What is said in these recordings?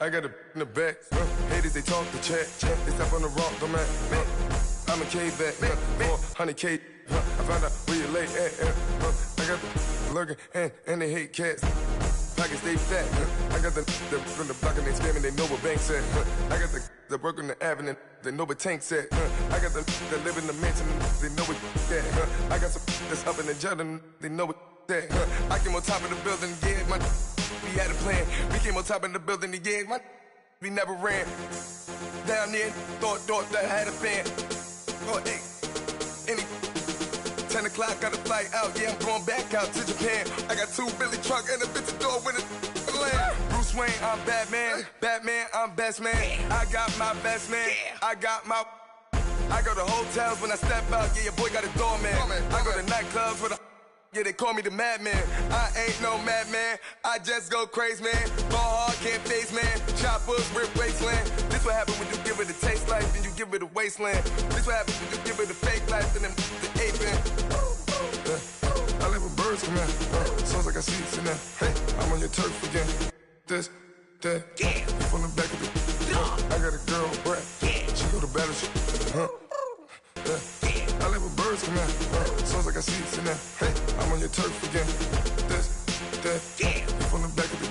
I got a in the back. Haters, they talk to chat. They step on the rock, don't matter. I'm a K-back. 400K. I found out where you lay at. I got the lurking and they hate cats. Pockets stay fat. I got the from the block and they scamming, they know what banks at. I got the work on the avenue, they know what tanks at. I got the that live in the mansion, they know what that. I got some that's up in the jet and they know what that. I came on top of the building, yeah, we had a plan. We came on top of the building, yeah, we never ran. Down there, thought that I had a fan. Oh, hey, any 10 o'clock, got a flight out, yeah, I'm going back out to Japan. I got 2 Billy truck and a bitch door with a land. Bruce Wayne, I'm Batman. Batman, I'm best man. I got my best man. I go to hotels when I step out, yeah, your boy got a doorman. I go to nightclubs with a yeah, they call me the madman. I ain't no madman, I just go crazy, man. Ball hard, can't face, man. Choppers, rip wasteland. This what happen when you give it a taste life and you give it a wasteland. This what happens when you give it a fake life and then the ape in. I live with birds come in. Sounds like I see it in there. Hey, I'm on your turf again. This, that, yeah. From the back of the I got a girl, Brad. Yeah. She go to battle shit. I live with birds come in. Sounds like I see it in there. Hey, I'm on your turf again. This, that, yeah. From the back of the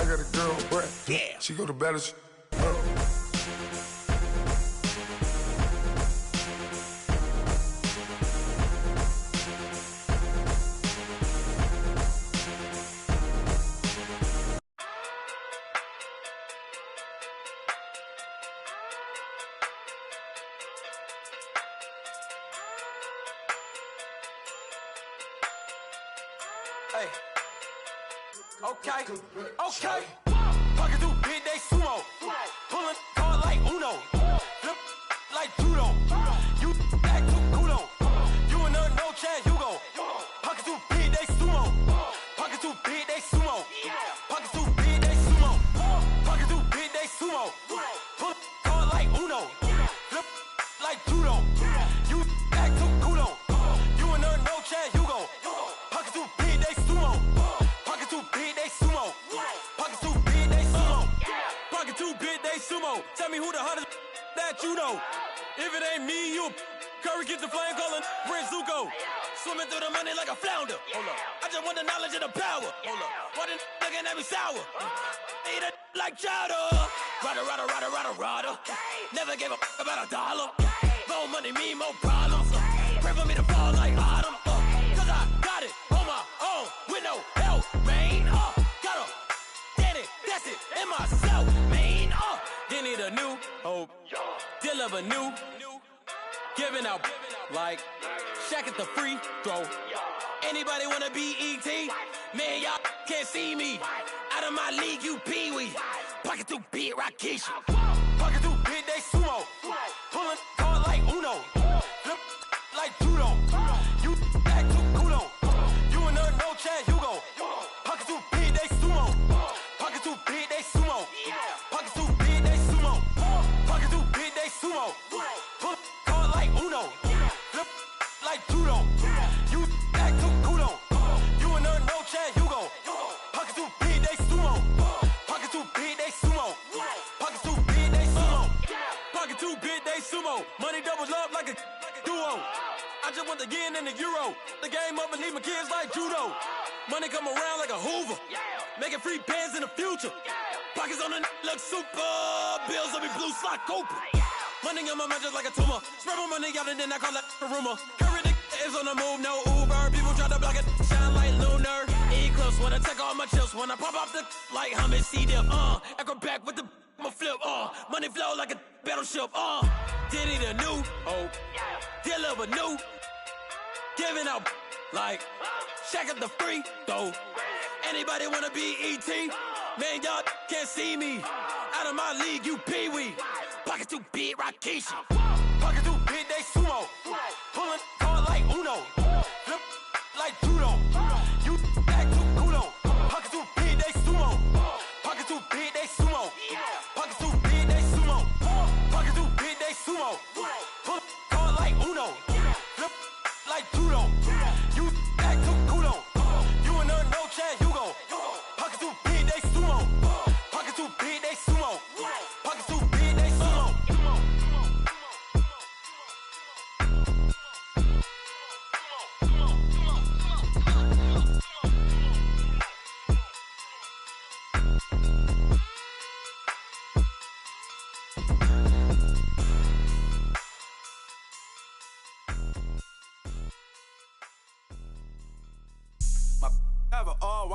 I got a girl, Brad. Yeah. She go to battle shit. Hey, okay, Pocket through big, they sumo. Pulling card like Uno. Flip like judo. You back to kudo. You and her, no Chad Hugo. Pocket through big, they sumo. Pocket through big, they sumo. Pocket through big, they sumo. Pocket through big, they sumo. Pull card like Uno. Flip like judo. You back to kudo. You and her, no Chad Hugo. Pocket through big, they sumo. Pocket too big, they sumo. Pocket too big, they sumo. Pocket too big, they sumo. Tell me who the hottest that you know. If it ain't me, you Curry get the flame calling Prince Zuko. Swimming through the money like a flounder. Hold up. I just want the knowledge and the power. Hold up. Why the looking at me sour? Eat it like chowder. Rada. Never gave a about a dollar. More money, me, more problems. Pray for me to fall like autumn. Cause I got it on my own with no help, man. Got a daddy, that's it, in myself, man. They need a new hope, deal of a new, giving out like Shaq at the free throw. Anybody wanna be E.T.? Man, y'all can't see me. Out of my league, you pee-wee. Pocket too big, Rakishi. Pocket too big, they sumo. Pulling card like Uno. Flip like judo. You back to kudo. You and her, no Chad Hugo. Pocket too big, they sumo. Pocket too big, they sumo. Pocket too big, they sumo. Pocket too big, they sumo. Pull card like Uno. Flip like judo. You back to kudo. You and her, no Chad Hugo. Pocket too big, they sumo. Pocket too big, they sumo. Pocket too big, they sumo. Pocket too big, they sumo. Money doubles up like a duo. I just want the yen and the euro. The game up and leave my kids like judo. Money come around like a Hoover. Making free bands in the future. Pockets on the look super. Bills on me blue slot Cooper. Money on my mind just like a tumor. Spread my money out and then I call that a rumor. Curry the is on the move, no Uber. People try to block it, shine like lunar. Eclipse when I take all my chips. When I pop off the like Hummus C-dip. Acrobat with the I'ma flip. Money flow like a battleship. Did it a new hope. Deliver new. Giving out like Shaq at the free throw. Anybody wanna be E.T.? Man, y'all can't see me. Out of my league, you pee-wee. Pocket too big, Rakishi. Pocket too big, they sumo. Pulling card like Uno. Flip like judo. You back to kudo. Pocket too big, they sumo. Pocket too big, they sumo. Pocket too big, they sumo. Pocket too big, they sumo. Pull card like Uno. Flip like judo. You back to kudo. You and her, no Chad Hugo. Pocket too big, they sumo. Pocket too big, they sumo.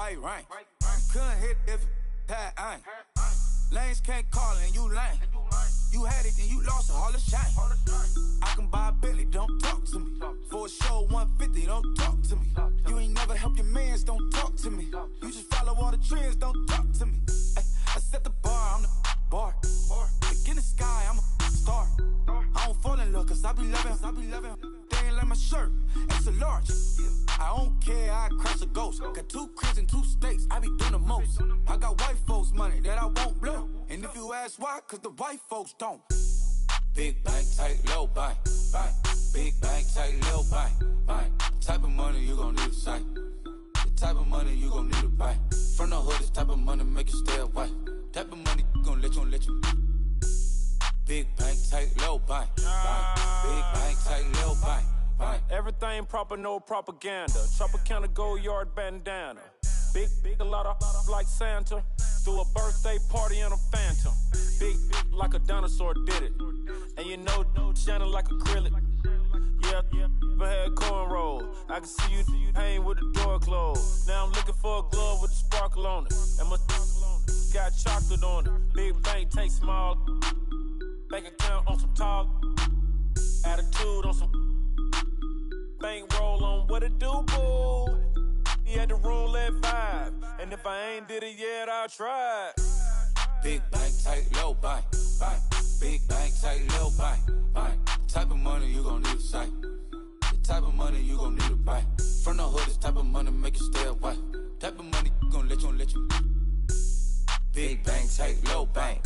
white rain. Couldn't hit if it had ain't. Lanes can't call and you lame. You had it and you lost it, all the shame. I can buy a Billy, don't talk to me. For a show 150, don't talk to me. You ain't never help your mans, don't talk to me. You just follow all the trends, don't talk to me. I set the bar, I'm the bar. Look in the sky, I'm a star. I don't fall in love, cause I be loving. They ain't like my shirt, it's a large. I don't care, I crash a ghost. Got 2 cribs in 2 states, I be doing the most. I got white folks money that I won't blow. And if you ask why, cause the white folks don't. Big bank, tight, low bank. Big bank, tight, low bank. Type of money you gon' need to sight. The type of money you gon' need to buy. From the hood, this type of money make you stay away. Type of money gon' let you. Big bank, tight, low bank. Big bank, tight, low bank. Everything proper, no propaganda. Tropicana gold yard bandana. Big, a lot of like Santa. Threw a birthday party in a phantom. Big like a dinosaur did it. And you know, shining like acrylic. Yeah, I had cornrow. I can see you hang with the door closed. Now I'm looking for a glove with a sparkle on it. And my got chocolate on it. Big bank, take small. Bank account on some tall. Attitude on some. Bankroll on what it do, boo. He had the roulette vibe. And if I ain't did it yet, I'll try. Big bank, tight, low bank. Big bank, tight, low bank. Type of money you gon' need to sight. The type of money you gon' need to buy. From the hood, this type of money make you stay away. Type of money gon' let you. Big bank, tight, low bank.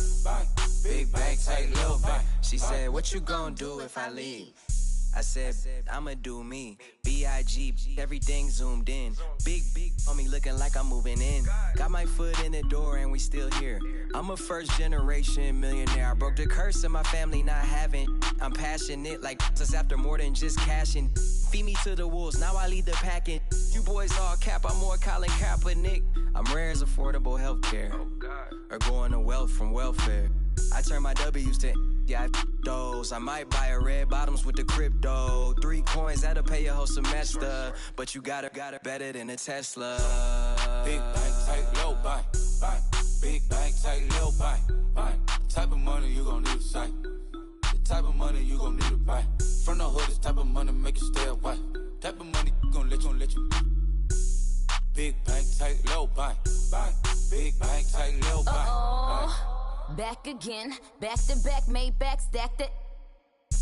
Big bank, tight, low bank. She said, what you gon' do if I leave? I said, I'ma do me. B.I.G. Everything zoomed in. Big on me looking like I'm moving in. Got my foot in the door and we still here. I'm a first generation millionaire. I broke the curse of my family not having. I'm passionate like just after more than just cashing. Feed me to the wolves, now I lead the packing. You boys all cap, I'm more Colin Kaepernick. I'm rare as affordable healthcare. Or going to wealth from welfare. I turn my W's to those. I might buy a red bottoms with the crypto. 3 coins, that'll pay your whole semester. But you got it better than a Tesla. Big bank, tight, low bank. Big bank, tight, low bank. Type of money you gon' need to sight. The type of money you gon' need to buy. From the hood, this type of money make you stay away. Type of money gon' let you. Big bank, tight, low bank. Big bank, tight, low bank. Back again, back to back, made back, stacked it.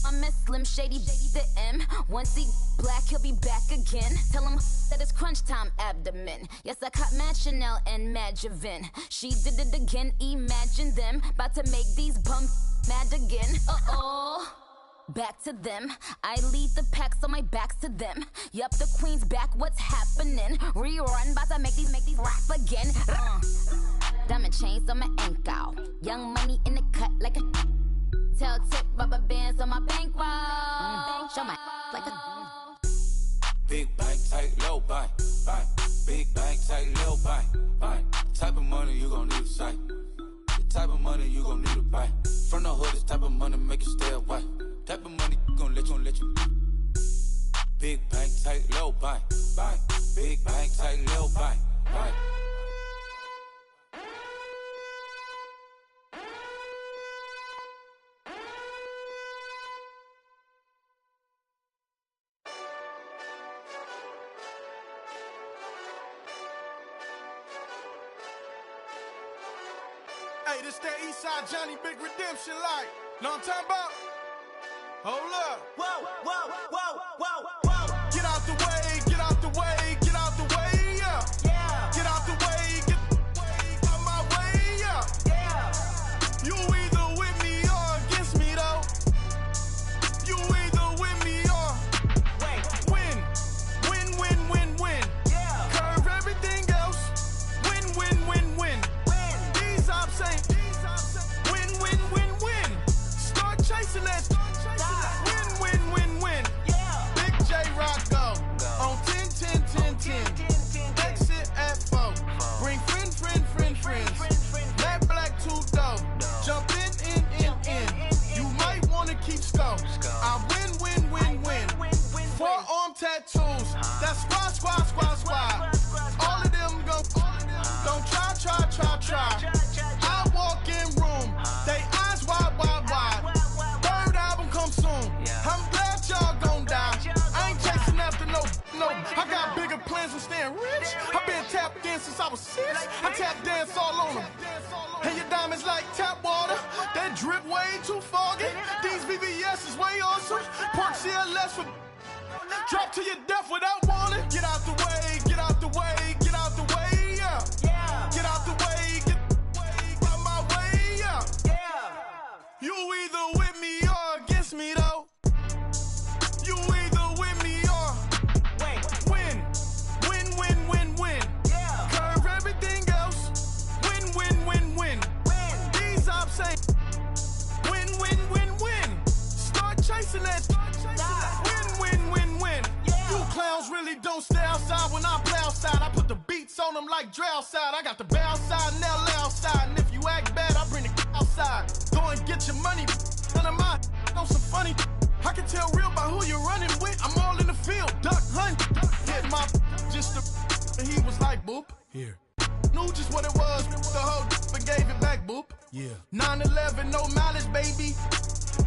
I'm a Slim Shady, the M. Once he black, he'll be back again. Tell him that it's crunch time abdomen. Yes, I caught Mad Chanel and Mad Javin. She did it again, imagine them. About to make these bums mad again. Back to them. I lead the pack, so my back's to them. Yup, the queen's back, what's happening? Rerun, about to make these rap again. Diamond chains on my ankle. Young money in the cut like a tell tip rubber bands on my bankroll. Show my like a Big bank, tight, low bank. Big bank, tight, low bank. Type of money you gon' need to sight. The type of money you gon' need to buy. From the hood, this type of money make you stay away. Type of money gon' let you. Big bank, tight, low bank. Big bank, tight, low bank. Hey, this that Eastside Johnny Big Redemption like. Know what I'm talking about? Hold up. Whoa. Get out the way, get out the way, get out the way, yeah. Get out the way, get out my way, yeah. You either with me or against me, though. You either with me or win. Yeah. Curve everything else. Win. These ops ain't win. Start chasing that. Win. Yeah. Big J Rock go. On 10. Exit at 4. Bring friends. That black two dough. Jump in. You might wanna keep score. I win. Forearm tattoos. That's squad. All of them go. I tap dance all on them. And your diamonds like tap water. That drip way too foggy. These BBS is way awesome. Park CLS for drop to your death without warning. Get out the way, get out the way, get out the way, yeah. Get out the way, get out my way, yeah. You either with me or against me though. You either with me or win. Win. Curve everything else. Win. These ops ain't win. Start chasing that. Win. You clowns really don't stay outside when I play outside. I put the beats on them like Dre outside. I got the bounce side and LA outside. And if you act bad, I bring the outside. Go and get your money. None of my on some funny. I can tell real by who you're running with. I'm all in the field. Duck hunt. Hit my just the. And he was like, boop. Here. Knew just what it was. The whole but gave it back, boop. Yeah. 9/11, no malice, baby.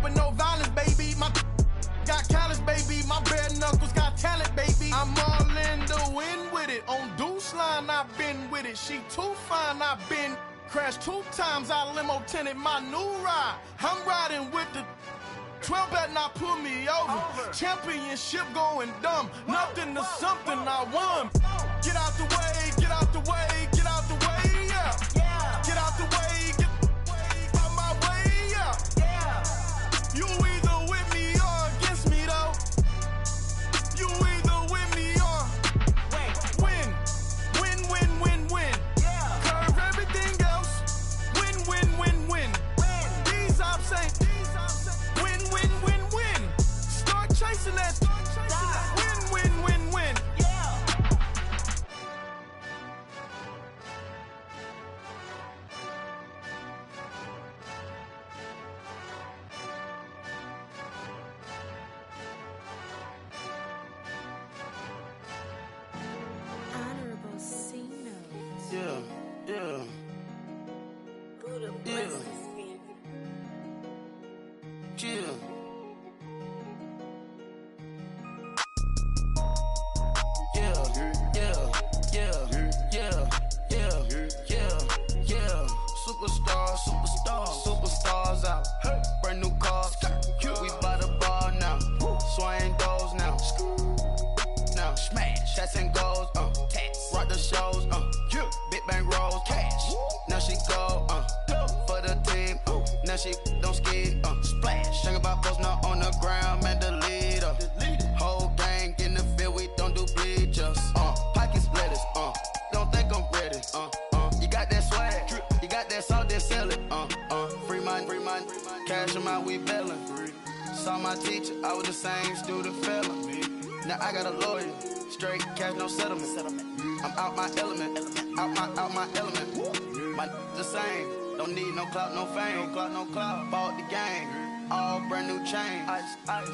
But no violence, baby. My got callous, baby. My bare knuckles got talent, baby. I'm all in the wind with it. On Deuce line, I've been with it. She too fine, I've been crashed 2 times. I limo tinted my new ride. I'm riding with the 12 better not pull me over. Championship going dumb. Nothing to something I won. Get out the way, get out the way, get out the way, yeah. Get out the way, get out my way, yeah. You either with me or against me though. You either with me or win. Curve everything else. Win. These ops ain't win. Start chasing that. Win. Honorable C notes. Yeah. Buddha bless his family. Yeah. Superstars out. Brand new cars. We by the bar now. Swaying doors now. Now smash. Cats and goals. Rock the shows. Big bang rolls. Cash. Now she go. For the team. Now she don't ski. Splash. Think about posting up on the ground. Man, the leader. Whole gang in the field. We don't do bleachers. Pocket splitters. Don't think I'm ready. You got that swag. You got that salt, then sell it. Free mind. Cash them out, we bailin'. Saw my teacher, I was the same student felon. Now I got a lawyer, straight cash, no settlement. I'm out my element, out my element. My the same, don't need no clout, no fame. Bought the game, all brand new chain. I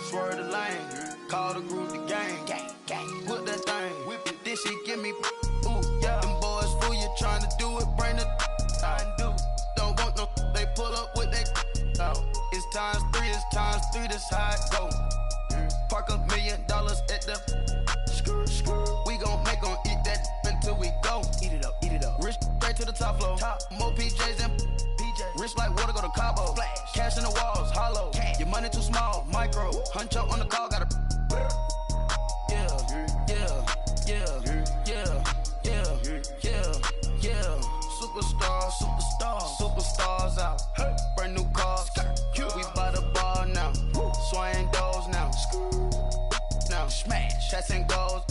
swerve the lane, call the group the gang. Put that thing, whip it, this shit give me. Ooh, yeah. Them boys fool you trying to do it, bring the don't want no, they pull up with they it's times 3, this how it go. Park $1 million at the we gon' make 'em eat that until we go. Eat it up. Rich straight to the top floor. More PJs and rich like water, go to Cabo. Flash. Cash in the walls, hollow. Your money too small, micro. Hunch up on the call, gotta Superstars out. Brand new cars. We by the bar now. Swaying doors now. Now smash. Cats and goals.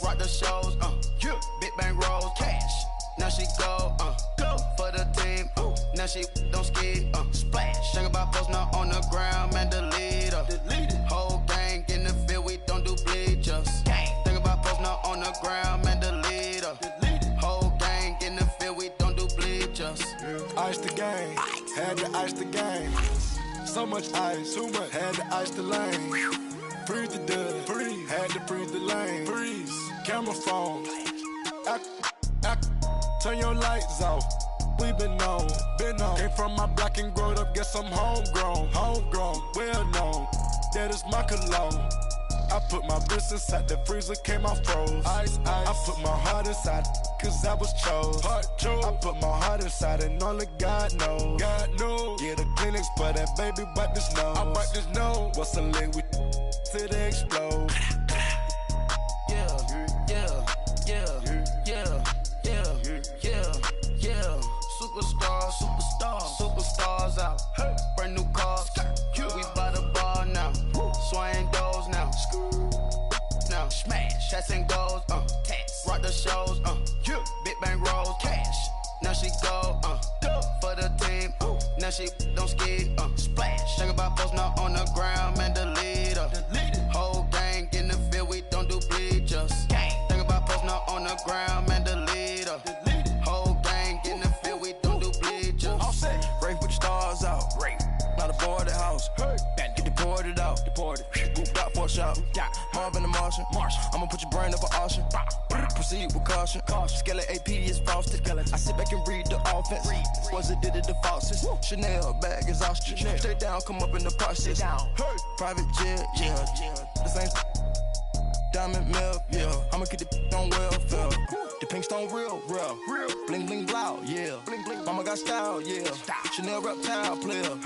Rock the shows. Big bang rolls. Cash. Now she go. For the team. Now she don't ski. Splash. Think about posting up on the ground. Man, the leader. Whole gang in the field. We don't do bleachers. Think about posting up on the ground. Man, the leader. Whole gang in the field. We don't do bleachers. Ice the game, had to ice the game. So much ice, too much, had to ice the lane. Freeze the dust, freeze, had to freeze the lane. Freeze, camera phone. Turn your lights off. We been on. Came from my block and growed up, guess I'm homegrown, well known. That is my cologne. I put my wrist inside the freezer, came out froze. Ice. I put my heart inside, cause I was chose. I put my heart inside and only God knows. Yeah, the clinics, but that baby bite this nose. I bite this nose. What's a lick with till they explode? Superstars out. Brand new cars. We by the bar now. Swaying doors now. Now smash, shots and goals. Tax. Rock the shows. Big bang rolls. Cash. Now she go. For the team. Now she don't ski. Splash. Think about post now on the ground, man. The leader. Whole gang in the field. We don't do bleachers. Think about post now on the ground, man. The leader. Whole gang in the field. We don't do bleachers. All set. Rain put the stars out. Rain. Not a board the house. Get deported out. Deported. Booped out for a shot. Marvin the Martian. I'ma put your brain up an auction. Proceed with caution. Skeleton AP is frosted. I sit back and read the offense. Was it did it the faucets? Chanel bag is ostrich. Stay down, come up in the process. Private jet, yeah. The same diamond milk, yeah. I'ma get the on welfare. The pink stone real. Bling bling loud, yeah. Mama got style, yeah. Chanel reptile player.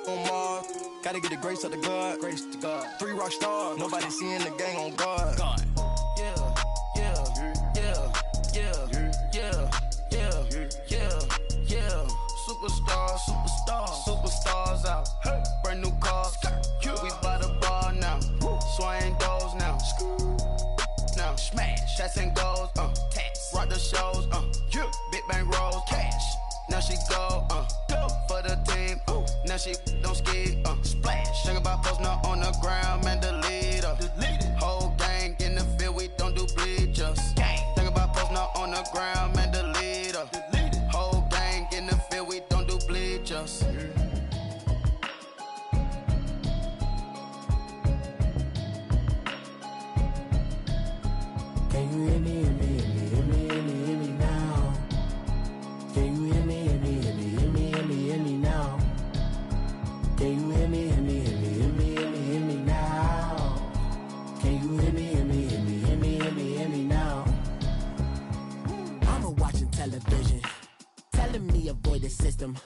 On Mars, gotta get the grace of the God. 3 rock stars, nobody seeing the gang on guard. Superstars out. Brand new cars. We by the bar now. Swaying doors now. Now smash, shots and goals. Tax. Rock the shows. Big bang rolls. Cash. Now she go. For the team. Now she don't ski. Splash. Think about post now on the ground, man. The leader. Whole gang in the field. We don't do bleachers. Think about post now on the ground, man. The leader. Whole gang in the field. We don't do bleachers. Can you hear me, hear me now? Can you hear me, hear me now? Can you hear me, hear me now? Can you hear me, hear me now? Mama watching television, telling me avoid the system.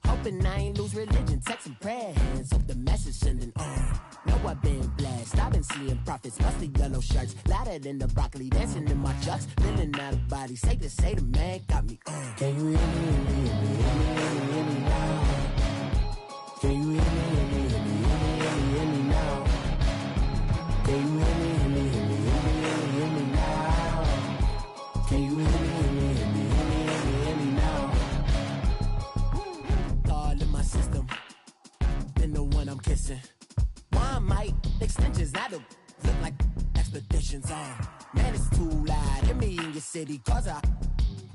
Hoping I ain't lose religion, texting prayer hands, hope the message sending on. Know I've been blessed, I've been seeing prophets, mostly yellow shirts, louder than the broccoli, dancing in my chucks, feeling out of body, say the man got me on. Can you hear me, hear me now? Can you hear me now? Can you hear me now? Can you hear me now? All in my system, been the one I'm kissing. One might extensions that'll look like expeditions on. Man, it's too loud. Hear me in your city, cause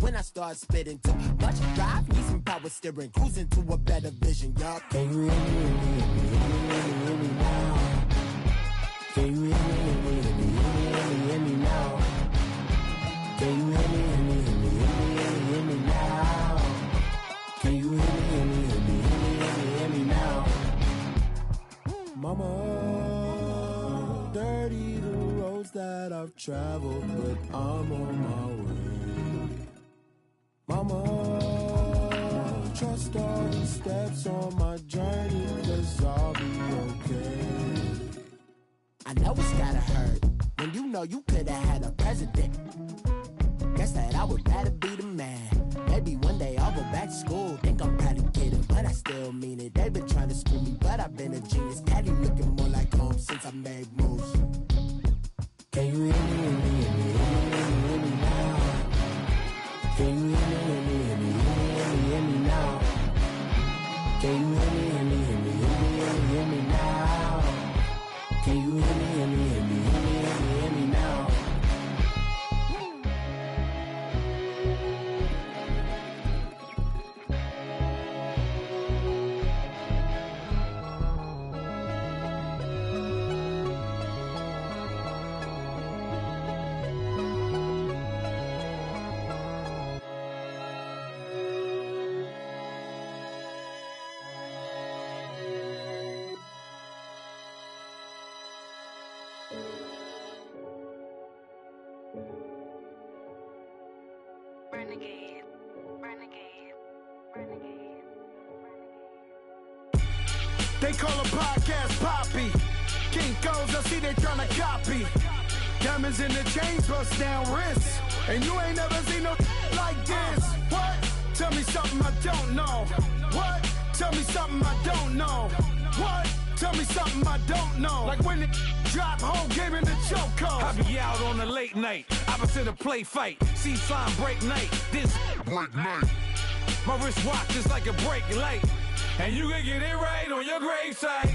when I start spitting too much drive, need some power steering, cruising to a better vision, y'all. Can you hear me now? Can you hear me now? Can you hear me now? Can you hear me now? Mama, dirty the roads that I've traveled, but I'm on my way. Mama, trust all the steps on my journey, cause I'll be okay. I know it's gotta hurt when you know you could've had a president. Guess that I would rather be the man. Maybe one day I'll go back to school. Think I'm proud to get it, but I still mean it. They've been trying to school me, but I've been a genius. Caddy looking more like home since I made moves. Can you hear me now? Can you hear me now? Can you hear me now? Can you hear me now? They call a podcast Poppy. Kinkos, I see they tryna copy. Diamonds in the chains, bust down wrists. And you ain't never seen no like this. What? Tell me something I don't know. What? Tell me something I don't know. What? Tell me something I don't know. Like when it drop, whole game in the chokehold. I be out on a late night, opposite a play fight. See sign break night, this break night. My wristwatch is like a brake light. And you can get it right on your gravesite.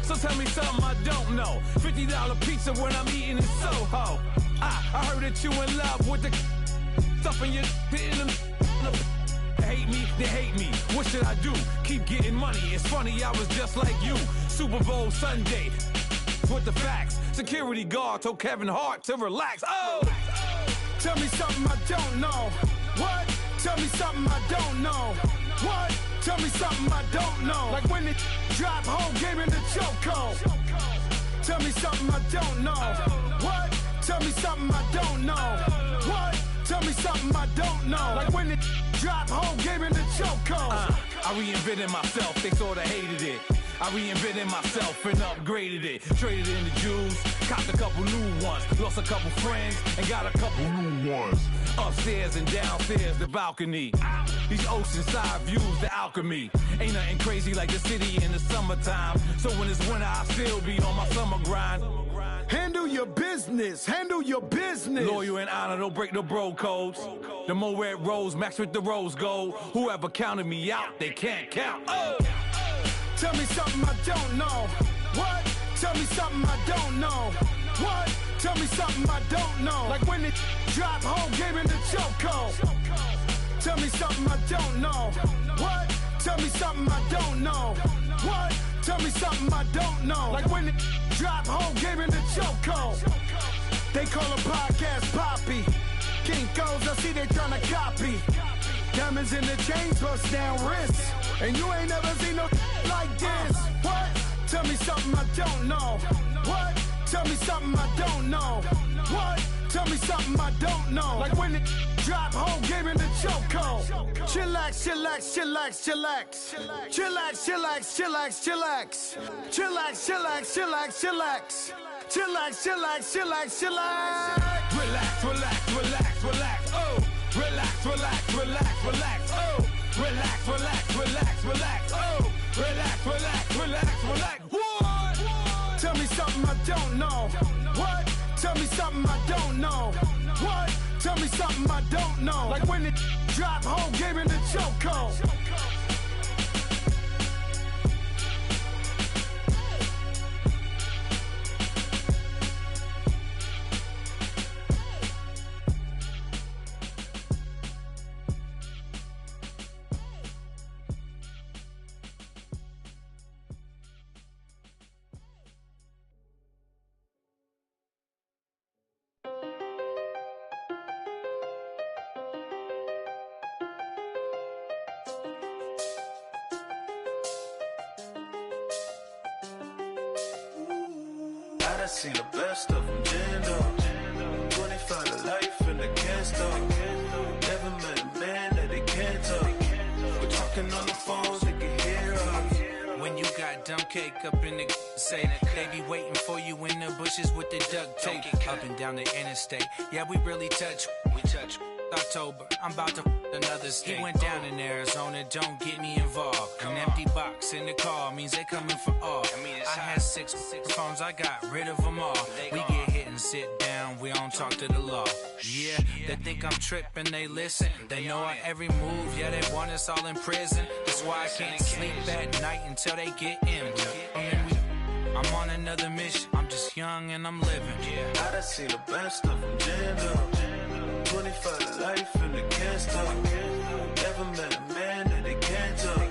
So tell me something I don't know. $50 pizza when I'm eating in Soho. I heard that you in love with the stuff in your in the hate me, they hate me. What should I do? Keep getting money. It's funny, I was just like you. Super Bowl Sunday with the facts. Security guard told Kevin Hart to relax. Oh! Tell me something I don't know. What? Tell me something I don't know. What? Tell me something I don't know. Like when it drop, whole game in the chokehold. Tell me something I don't know. What? Tell me something I don't know. What? Tell me something I don't know. Like when it drop, whole game in the chokehold. I reinvented myself, they sorta hated it. I reinvented myself and upgraded it. Traded in the Jews, copped a couple new ones. Lost a couple friends and got a couple new ones. Upstairs and downstairs, the balcony. These oceanside views, the alchemy. Ain't nothing crazy like the city in the summertime. So when it's winter, I still be on my summer grind. Handle your business, handle your business. Loyal and honor, don't break no bro codes. The more red rose, max with the rose gold. Whoever counted me out, they can't count. Oh! Tell me something I don't know. What? Tell me something I don't know. What? Tell me something I don't know. Like when it drop, whole game in the chokehold. Tell me something I don't know. What? Tell me something I don't know. What? Tell me something I don't know. Like when it drop, whole game in the chokehold. They call a podcast Poppy. Kinkos, I see they tryna copy. Diamonds in the chains, bust down wrists. And you ain't never seen no like this. What? Tell me something I don't know. What? Tell me something I don't know. What? Tell me something I don't know. Like when it drop, whole game in the chokehold. Chillax, chillax, chillax, chillax. Chillax, chillax, chillax, chillax. Chillax, chillax, chillax, chillax. Chillax, chillax, chillax, chillax. Relax, relax, relax, relax. Oh! Relax, relax, relax, relax. Oh! Relax, relax, relax, relax. Oh! Relax, relax, relax, relax. What? Tell me something I don't know. What? Tell me something I don't know. What? Tell me something I don't know. Like when it drop, whole game in the chokehold. I seen the best of them jammed up. 25 to life and they can't stop. Never met a man that they can't talk. We're talking on the phones, they can hear us. When you got dumb cake up in the say they be waiting for you in the bushes with the duct tape. Up and down the interstate, yeah, we really touch. We touch. October, I'm about to another state. He went down in Arizona, don't get me involved. An empty box in the car means they coming for all. I had six phones, I got rid of them all. We get hit and sit down, we don't talk to the law. Yeah, they think I'm tripping, they listen. They know our every move, yeah, they want us all in prison. That's why I can't sleep at night until they get in. I'm on another mission, I'm just young and I'm living. I done seen the best of them jammed up. 25 to life and they can't stop. Never met a man that they can't talk.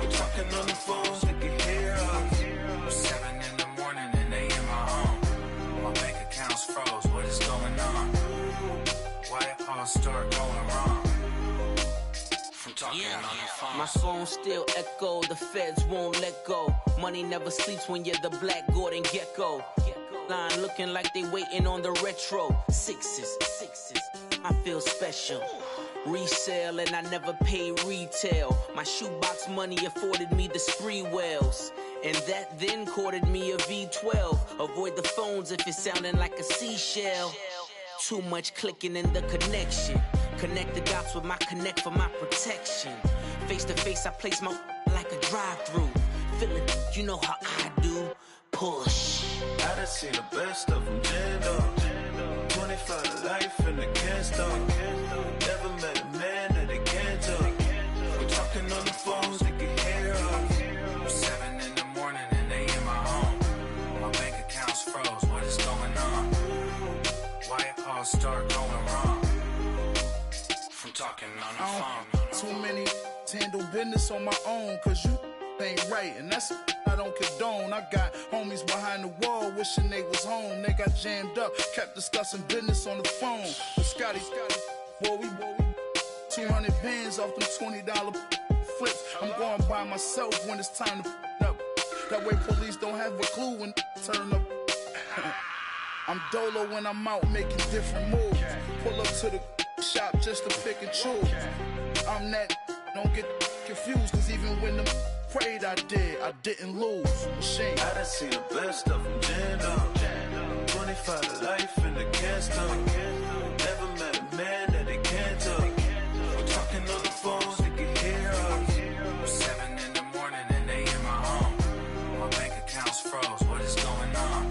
We're talking on the phones, they can hear us. 7 in the morning and they in my home. My bank account's froze, what is going on? Why it all start going wrong? From talking on the phone. My song still echo, the feds won't let go. Money never sleeps when you're the Black Gordon Gecko. Line looking like they waiting on the retro. Sixes, I feel special. Resale and I never paid retail. My shoebox money afforded me the spree wells. And that then courted me a V12. Avoid the phones if it's sounding like a seashell. Too much clicking in the connection. Connect the dots with my connect for my protection. Face to face, I place my like a drive-through. Feeling, you know how I do. Push. I done seen the best of them jammed up. 25 to life in the can't stop. Never met a man that they can't talk. We're talking on the phones, they can hear us. 7 in the morning and they in my home. My bank account's froze, what is going on? Why it all start going wrong? From talking on the phone. Too many handle business on my own, cause you ain't right, and that's I don't condone. I got homies behind the wall wishing they was home. They got jammed up, kept discussing business on the phone. But Scotty, boy, we 200 bands off them $20 flips. I'm going by myself when it's time to up. That way police don't have a clue when turn up. I'm dolo when I'm out making different moves. Pull up to the shop just to pick and choose. I'm that, don't get confused, cause even when them prayed I didn't lose. Machine. I done seen the best of them jammed up. 25 to life in the can't stop. Never met a man that they can't talk. We're talking on the phones, they can hear us. 7 in the morning and they in my home. My bank account's froze, what is going on?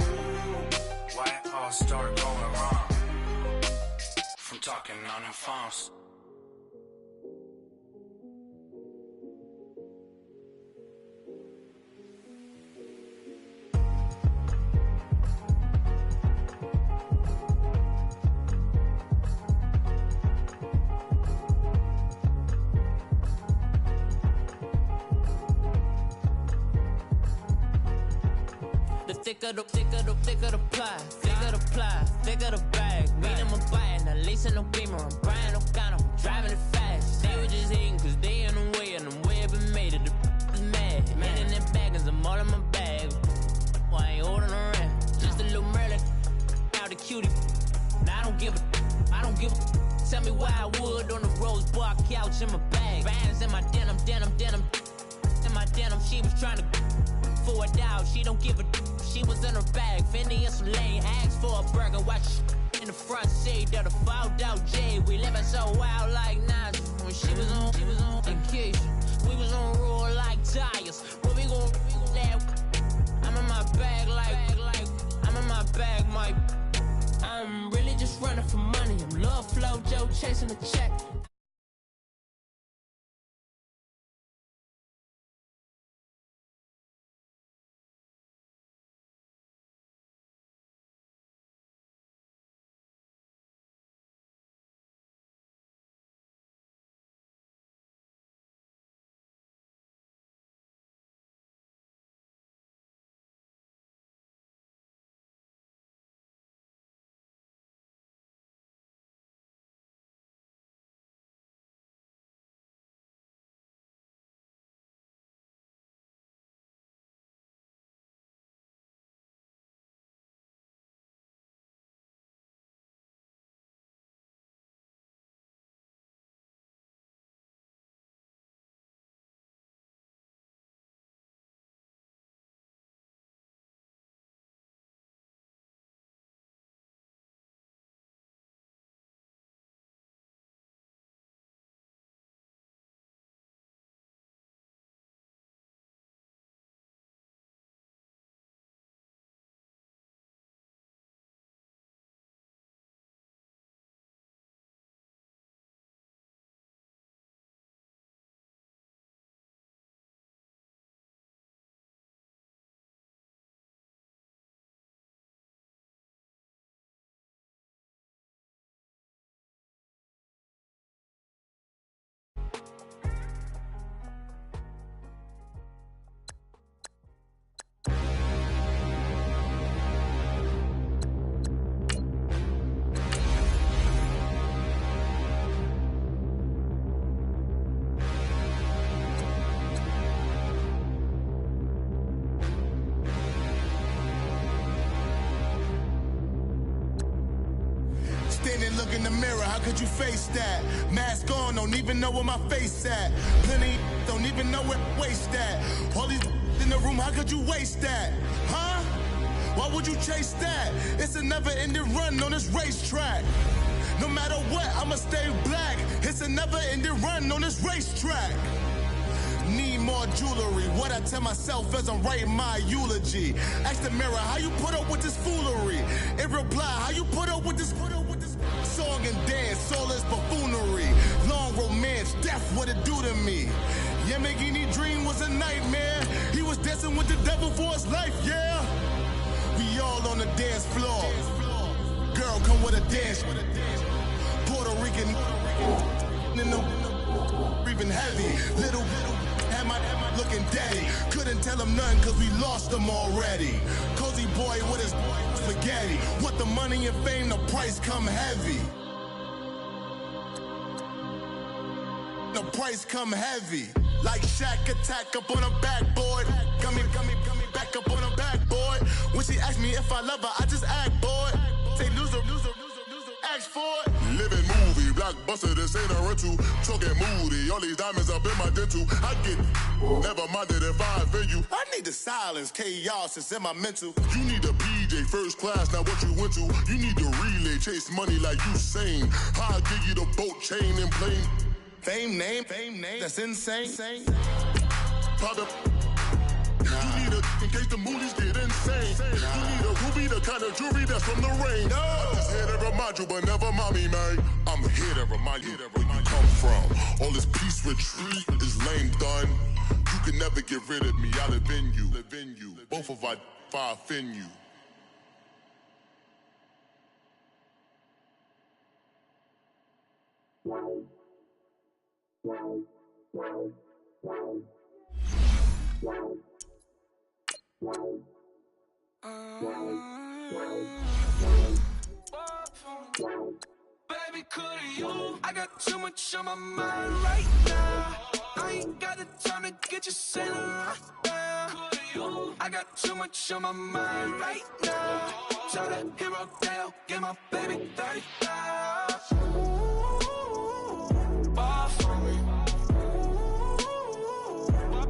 Why it all start going wrong? From talking on the phones. Thicker the pie, thicker the bag. Meet them a buying, a lace and no beamer. I'm Brian O'Connor, I'm driving it fast. They were just hating cause they in the way, and the way I've been made it. The is mad. Man in their bag, cause I'm all in my bag. Well, I ain't holding around. Just a little Merlin, out the cutie. Now I don't give a. Tell me why I would on the rose bar couch in my bag. Bands in my denim. In my denim, she was trying to for it out. She don't give a. She was in her bag, Fendi and some lane. Asked for a burger, watch in the front seat of the fouled out J. We living so wild like Nas. When she was on vacation, we was on roll like tires. Where we gon' let? I'm in my bag like I'm in my bag, Mike. I'm really just running for money. I'm Love Flow Joe chasing the check. in and look in the mirror, how could you face that? Mask on, don't even know where my face at. Plenty don't even know where waist at. All these in the room, how could you waste that? Huh? Why would you chase that? It's a never-ending run on this racetrack. No matter what, I'ma stay black. It's a never-ending run on this racetrack. Need more jewelry. What I tell myself as I'm writing my eulogy. Ask the mirror, how you put up with this foolery? It reply, how you put up with this song and dance, soulless buffoonery. Long romance, death, what it do to me? Yamagini dream was a nightmare. He was dancing with the devil for his life, yeah. We all on the dance floor. Girl, come with a dance. Puerto Rican in the breathing heavy. Little had my looking daddy. Couldn't tell him nothing cause we lost him already. Cozy boy with his spaghetti. What the money and fame, the price come heavy. The price come heavy. Like Shaq attack up on a backboard. Got me back up on a backboard. When she asked me if I love her, I just act bored. Say loser, ask for it. Living movie, blockbuster, this ain't a rental. Talking moody, all these diamonds up in my dental. I get never minded if I offend you. I need the silence, chaos is in my mental. You need a PJ, first class, not what you went to. You need the relay, chase money like you sane. I'll give you the boat, chain, and plane. Fame name, that's insane. Private. You need a in case the movies get insane. You need a ruby, the kind of jewelry that's from the rain. I'm just here to remind you, but never mind me, man. I'm here to remind you where you come from. All this peace retreat is lame done. You can never get rid of me. I live in you. Both of our offend you. Baby, could you? I got too much on my mind right now. I ain't got the time to get you sailing right now. Could you? I got too much on my mind right now. Try to hero Dale, get my baby 30,000. Bar for me.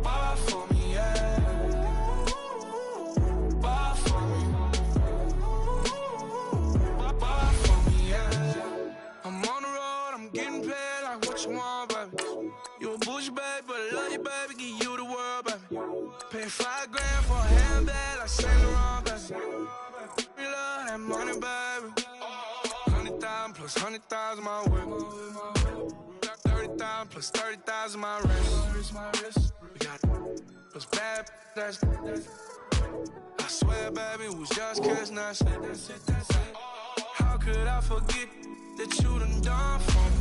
Bar for me, yeah. Bar for me. Bar for me, yeah. I'm on the road, I'm getting paid like what you want, baby. You a bougie, baby, but I love you, baby. Give you the world, baby. Pay $5 grand for a handbag like Saint Laurent, baby. We love that money, baby. 100,000 plus 100,000 my way. 30,000 plus 30,000 my wrist. We got those bad, that's I swear, baby, it was just kids, that's it. How could I forget that you done for me?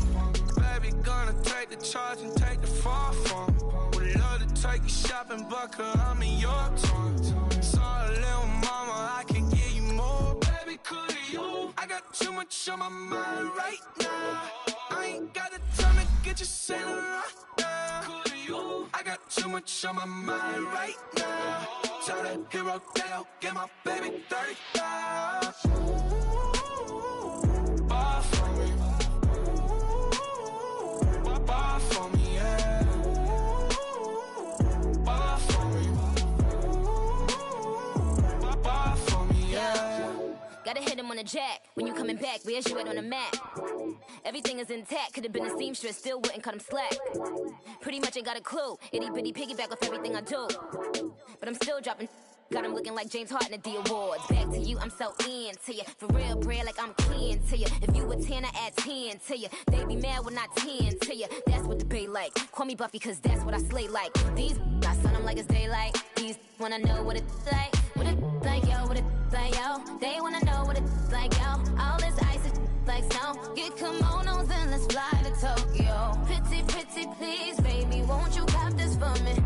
Baby, gonna take the charge and take the fall from me. Would love to take you shopping, but cause I'm in your town. Sorry, little mama, I can give you more. Baby, could you? I got too much on my mind right now. I ain't got the time to get you sailing right now. Could you? I got too much on my mind right now. Try to hero Dale, get my baby 30,000. Bar for me. Bar for me, yeah. Bar for me. Bar for me, yeah. Gotta hit him on the jack. When you coming back, where's you at on the map? Everything is intact. Could've been a seamstress, still wouldn't cut him slack. Pretty much ain't got a clue. Itty bitty piggyback off everything I do. But I'm still dropping. Got him looking like James Harden at the awards. Back to you, I'm so into you. For real, bread, like I'm keen to you. If you a 10, I add 10 to you. They be mad when I 10 to you. That's what the bay like. Call me Buffy, cause that's what I slay like. These, I sun them like it's daylight. These wanna know what it's like. What it like, yo, what it like, yo. They wanna know what it's like, yo. All this ice is like snow. Get kimonos and let's fly to Tokyo. Pretty, pretty, please, baby, won't you pop this for me?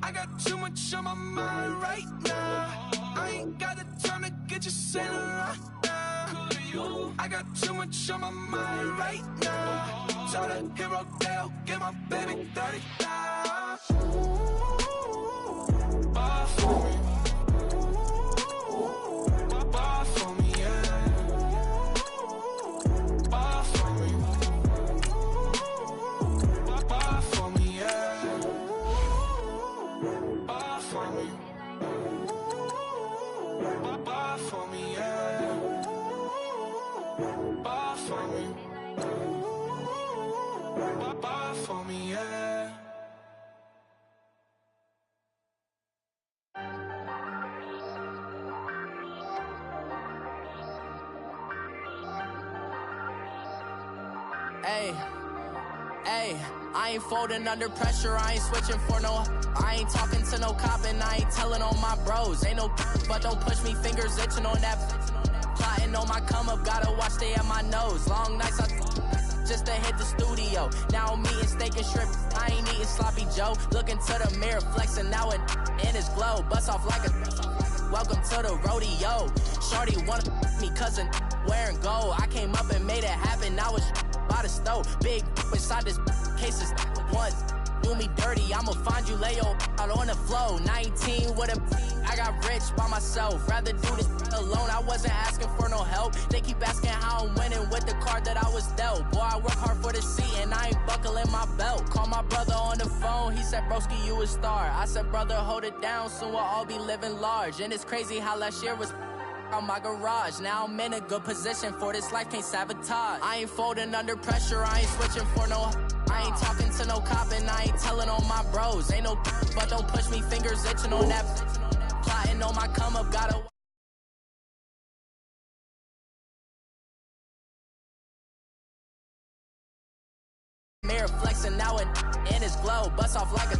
I got too much on my mind right now. I ain't got the time to get you sailing right now. Could you? I got too much on my mind right now. Try to hero Dale, get my baby 30,000. Bar for me. Bar for me, yeah. Hey, I ain't folding under pressure, I ain't switching for no. I ain't talking to no cop and I ain't telling on my bros. Ain't no but don't push me, fingers itching on that. Plotting on my come up, gotta watch stay at my nose. Long nights just to hit the studio. Now I'm eating steak and shrimp, I ain't eating sloppy Joe. Looking to the mirror, flexing now it in his glow. Bust off like a welcome to the rodeo. Shorty wanna me cousin wearing gold. I came up and made it happen, I was by the stove. Big inside this cases once do me dirty, I'ma find you lay out on the floor. 19 with a I got rich by myself. Rather do this alone, I wasn't asking for no help. They keep asking how I'm winning with the card that I was dealt. Boy, I work hard for the seat and I ain't buckling my belt. Call my brother on the phone, he said, broski, you a star. I said, brother, hold it down, soon we'll all be living large. And it's crazy how last year was on my garage. Now I'm in a good position for this life, can't sabotage. I ain't folding under pressure, I ain't switching for no. I ain't talking to no cop and I ain't telling on my bros. Ain't no but don't push me, fingers itching on that. Plotting on my come up, gotta mirror flexing now and in his glow. Bust off like a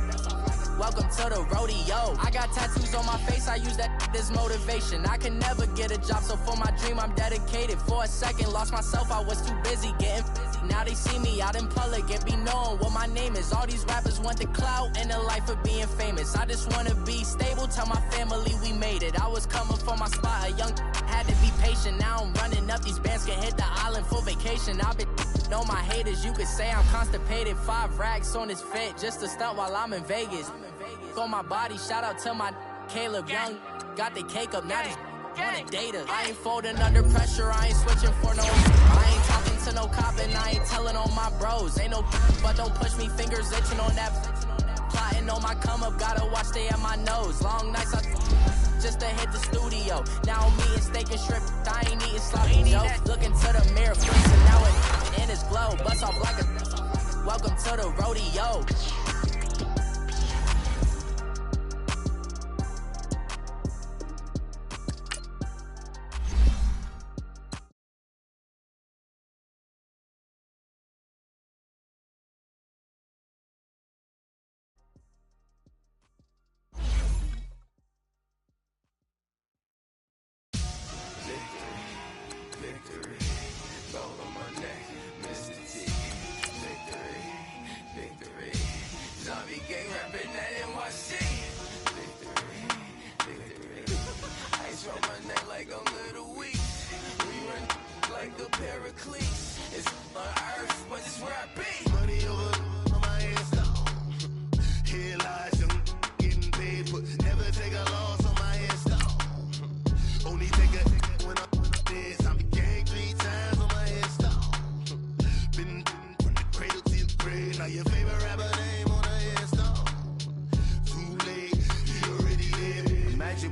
welcome to the rodeo. I got tattoos on my face, I use that as motivation. I can never get a job, so for my dream I'm dedicated. For a second, lost myself, I was too busy getting busy. Now they see me out in public and be knowing what my name is. All these rappers want the clout and the life of being famous. I just wanna be stable, tell my family we made it. I was coming for my spot, a young had to be patient. Now I'm running up, these bands can hit the island for vacation. I've been know my haters, you could say I'm constipated. 5 racks on his fit, just to stunt while I'm in Vegas. On my body, shout out to my Caleb Young. Got the cake up, now these wanna date us. I ain't folding under pressure, I ain't switching for no. I ain't talking to no cop and I ain't telling on my bros. Ain't no but don't push me, fingers itching on that. Plotting on my come up, gotta watch stay at my nose. Long nights just to hit the studio. Now I'm eating steak and shrimp, I ain't eating sloppy Joe. Looking to the mirror, flexing now it in his glow. Bust off like a welcome to the rodeo.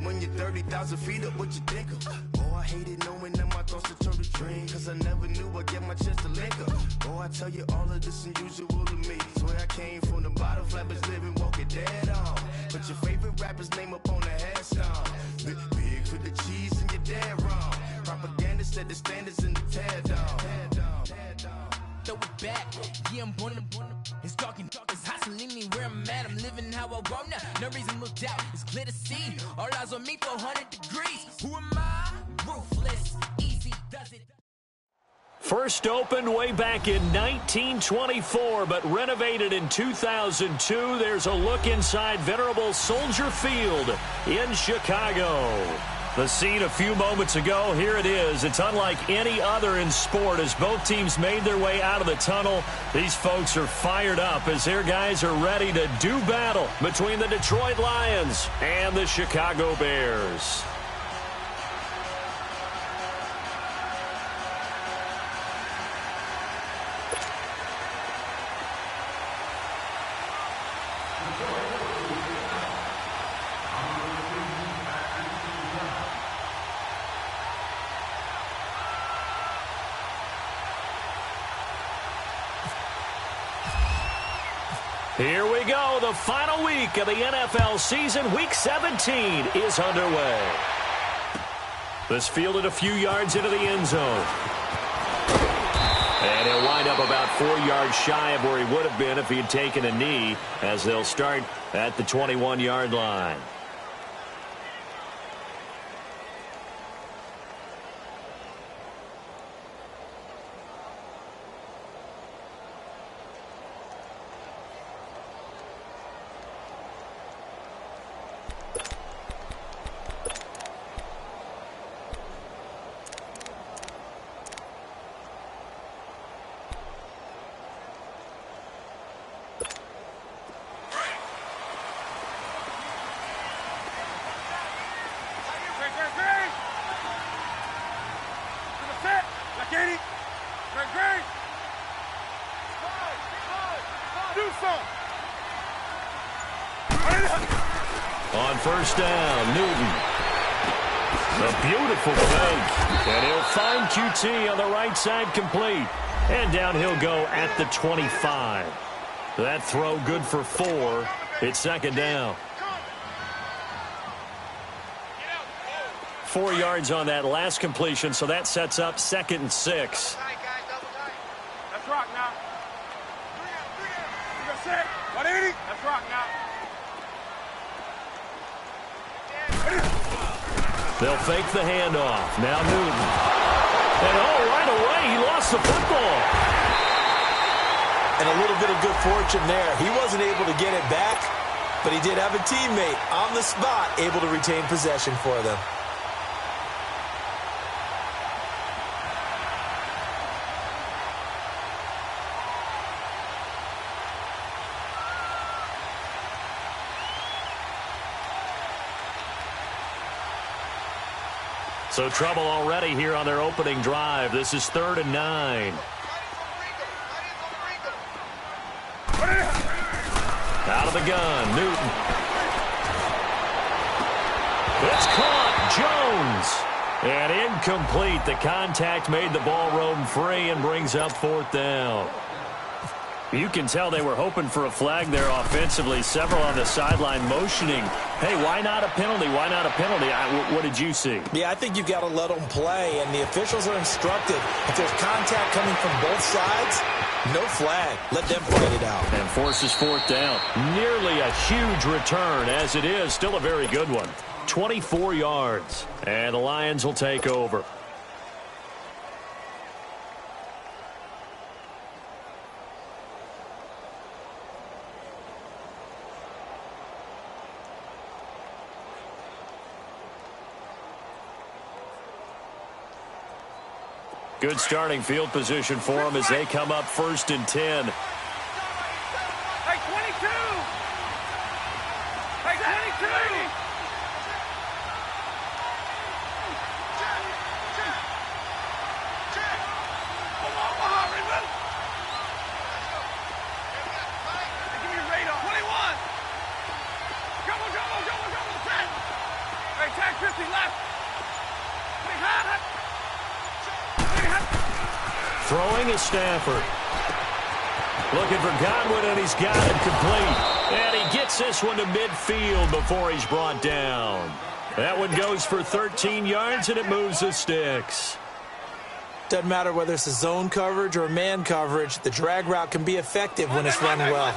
When you're 30,000 feet up, what you think of? Oh, I hated knowing that my thoughts would turn to dream. Cause I never knew I'd get my chance to link up. Oh, I tell you all of this unusual to me. Swear I came from the bottom, flappers living, walking dead on. Put your favorite rapper's name up on the headstone. Big for the cheese and you're dead wrong. Propaganda set the standards in the tear down. Throw it back, yeah, I'm born to. It's dark, it's hustling me where I'm at. I'm living how I want now. No reason to doubt, it's clear to see. All eyes on me for 100 degrees. Who am I? Ruthless, easy does it. First opened way back in 1924, but renovated in 2002. There's a look inside venerable Soldier Field in Chicago. The scene a few moments ago, here it is. It's unlike any other in sport as both teams made their way out of the tunnel. These folks are fired up as their guys are ready to do battle between the Detroit Lions and the Chicago Bears. Here we go. The final week of the NFL season. Week 17 is underway. This fielded a few yards into the end zone. And he'll wind up about 4 yards shy of where he would have been if he had taken a knee, as they'll start at the 21-yard line. On first down, Newton. A beautiful fake. And he'll find QT on the right side, complete. And down he'll go at the 25. That throw good for 4. It's second down. 4 yards on that last completion, so that sets up 2nd and 6. Let's rock now. 180. Let's rock now. They'll fake the handoff. Now Newton. And right away, he lost the football. And a little bit of good fortune there. He wasn't able to get it back, but he did have a teammate on the spot able to retain possession for them. So trouble already here on their opening drive. This is 3rd and 9. Out of the gun, Newton. It's caught, Jones. And incomplete. The contact made the ball roam free and brings up 4th down. You can tell they were hoping for a flag there offensively. Several on the sideline motioning, hey, why not a penalty? Why not a penalty? What did you see? Yeah, I think you've got to let them play, and the officials are instructed. If there's contact coming from both sides, no flag. Let them fight it out. And forces 4th down. Nearly a huge return, as it is. Still a very good one. 24 yards. And the Lions will take over. Good starting field position for them as they come up 1st and 10. Hey, 22! Hey, 22! Give me your radar. 21! Double, 10! Hey, tag 50 left! Throwing is Stafford. Looking for Godwin, and he's got it complete. And he gets this one to midfield before he's brought down. That one goes for 13 yards, and it moves the sticks. Doesn't matter whether it's a zone coverage or man coverage. The drag route can be effective when it's run well.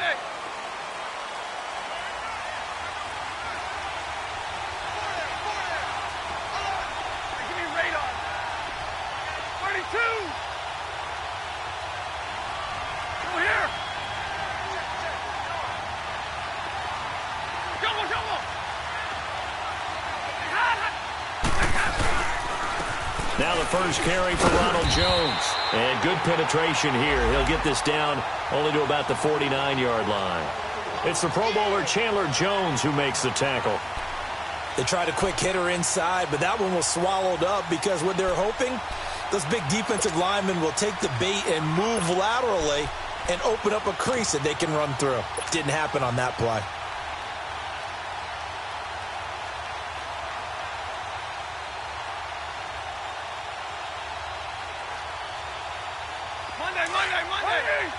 Now the first carry for Ronald Jones. And good penetration here. He'll get this down only to about the 49-yard line. It's the Pro Bowler Chandler Jones who makes the tackle. They tried a quick hitter inside, but that one was swallowed up because what they're hoping, those big defensive linemen will take the bait and move laterally and open up a crease that they can run through. Didn't happen on that play. Monday!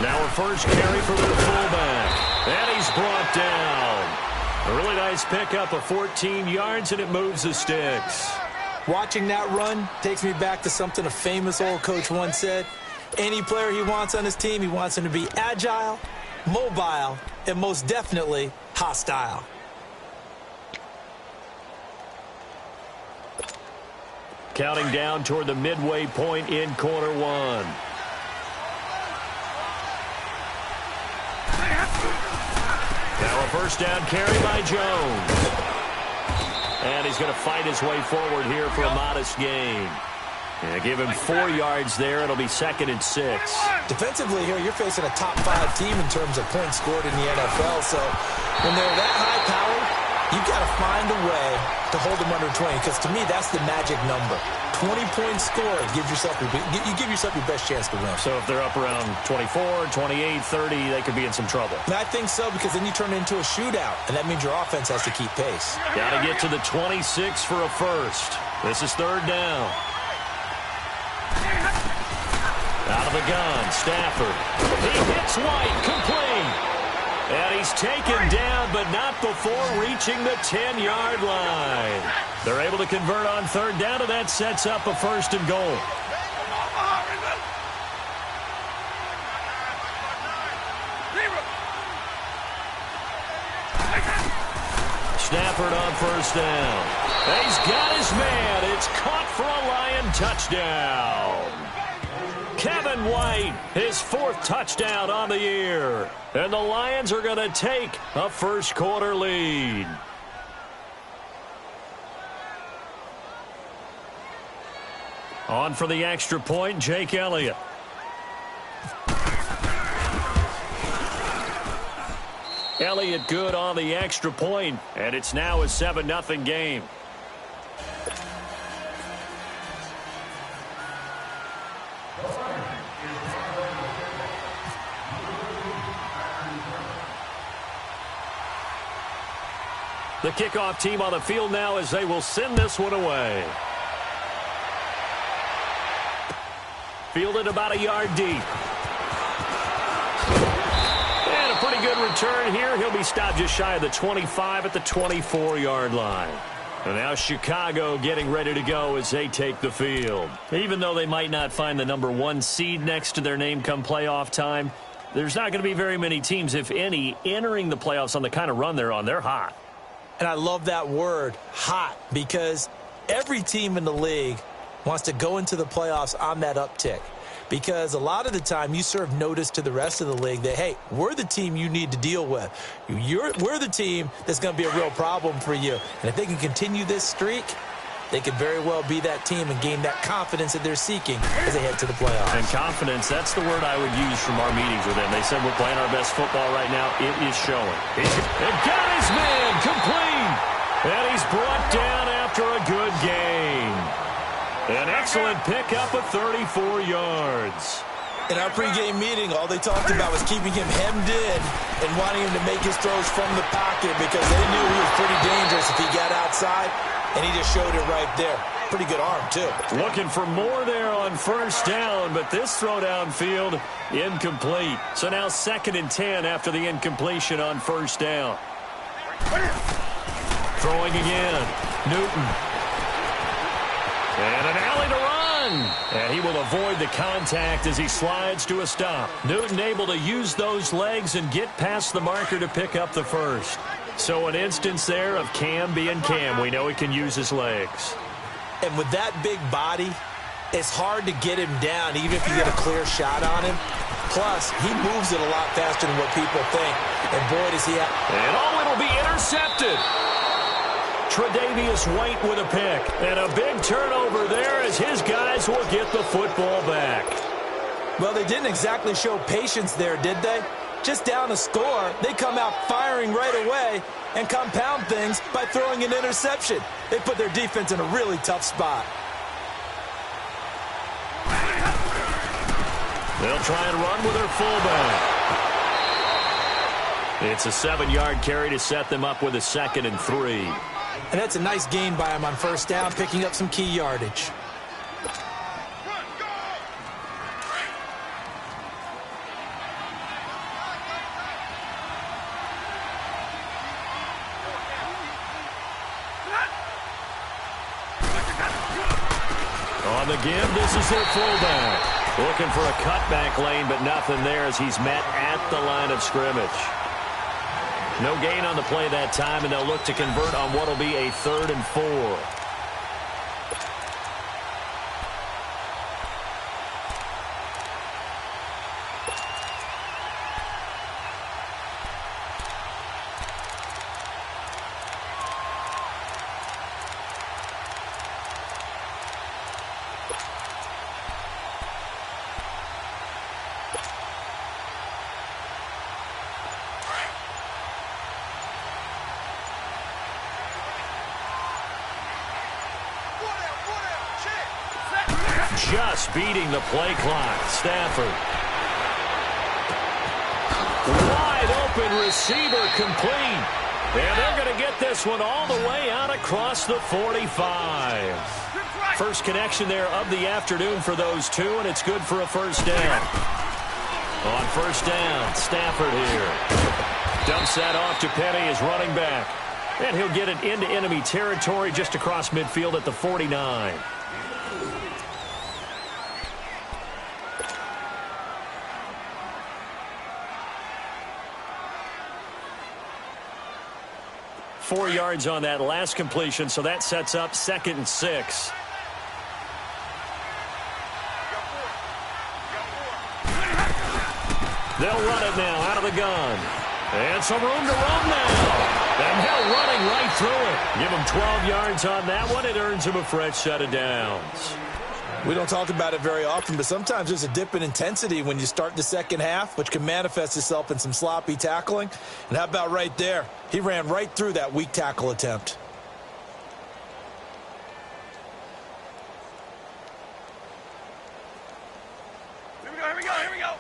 Now a first carry for their fullback. And he's brought down. A really nice pickup of 14 yards, and it moves the sticks. Watching that run takes me back to something a famous old coach once said. Any player he wants on his team, he wants him to be agile, mobile, and most definitely hostile. Counting down toward the midway point in quarter one. Now a first down carry by Jones. And he's going to fight his way forward here for a modest gain. Yeah, give him 4 yards there. It'll be 2nd and 6. Defensively here, you're facing a top 5 team in terms of points scored in the NFL. So when they're that high powered, you've got to find a way to hold them under 20. Because to me, that's the magic number. 20 points scored gives yourself you give yourself your best chance to win. So if they're up around 24, 28, 30, they could be in some trouble. And I think so, because then you turn it into a shootout, and that means your offense has to keep pace. Got to get to the 26 for a first. This is 3rd down. Out of the gun, Stafford. He hits White, complete. And he's taken down, but not before reaching the 10-yard line. They're able to convert on 3rd down, and that sets up a 1st and goal. Stafford on 1st down. He's got his man. It's caught for a Lion touchdown. Kevin White, his 4th touchdown on the year. And the Lions are going to take a first-quarter lead. On for the extra point, Jake Elliott. Elliott good on the extra point, and it's now a 7-0 game. The kickoff team on the field now as they will send this one away. Fielded about a yard deep. And a pretty good return here. He'll be stopped just shy of the 25 at the 24-yard line. And now Chicago getting ready to go as they take the field. Even though they might not find the number 1 seed next to their name come playoff time, there's not going to be very many teams, if any, entering the playoffs on the kind of run they're on. They're hot. And I love that word, hot, because every team in the league wants to go into the playoffs on that uptick. Because a lot of the time you serve notice to the rest of the league that, hey, we're the team you need to deal with. We're the team that's going to be a real problem for you. And if they can continue this streak, they could very well be that team and gain that confidence that they're seeking as they head to the playoffs. And confidence, that's the word I would use from our meetings with them. They said we're playing our best football right now. It is showing. And got his man complete. And he's brought down after a good game. An excellent pickup of 34 yards. In our pregame meeting, all they talked about was keeping him hemmed in and wanting him to make his throws from the pocket because they knew he was pretty dangerous if he got outside, and he just showed it right there. Pretty good arm, too. Looking for more there on 1st down, but this throw downfield incomplete. So now 2nd and 10 after the incompletion on 1st down. Throwing again. Newton. And an alley to run. And he will avoid the contact as he slides to a stop. Newton able to use those legs and get past the marker to pick up the 1st. So an instance there of Cam being Cam. We know he can use his legs. And with that big body, it's hard to get him down even if you get a clear shot on him. Plus, he moves it a lot faster than what people think. And boy, does he have... And it'll be intercepted. Tre'Davious White with a pick. And a big turnover there as his guys will get the football back. Well, they didn't exactly show patience there, did they? Just down a score, they come out firing right away and compound things by throwing an interception. They put their defense in a really tough spot. They'll try and run with their fullback. It's a 7-yard carry to set them up with a 2nd and 3. And that's a nice gain by him on 1st down, picking up some key yardage. On the give, this is their fullback. Looking for a cutback lane, but nothing there as he's met at the line of scrimmage. No gain on the play that time, and they'll look to convert on what will be a 3rd and 4. Just beating the play clock. Stafford. Wide open receiver complete. And they're going to get this one all the way out across the 45. First connection there of the afternoon for those two, and it's good for a first down. On first down, Stafford here. Dumps that off to Penny as running back. And he'll get it into enemy territory just across midfield at the 49. Four yards on that last completion, so that sets up 2nd and 6. They'll run it now out of the gun. And some room to run now. And they're running right through it. Give them 12 yards on that one. It earns them a fresh set of downs. We don't talk about it very often, but sometimes there's a dip in intensity when you start the second half, which can manifest itself in some sloppy tackling. And how about right there? He ran right through that weak tackle attempt. Here we go, here we go, here we go.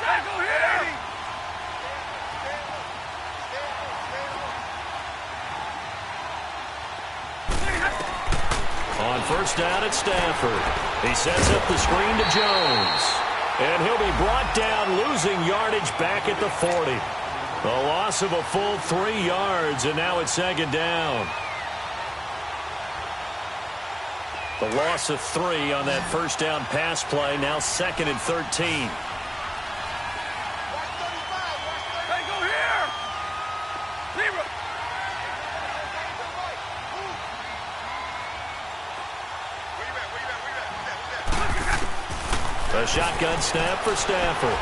Gotta go here. On first down at Stafford. He sets up the screen to Jones. And he'll be brought down, losing yardage back at the 40. A loss of a full 3 yards, and now it's 2nd down. The loss of 3 on that first down pass play, now 2nd and 13. A shotgun snap for Stafford.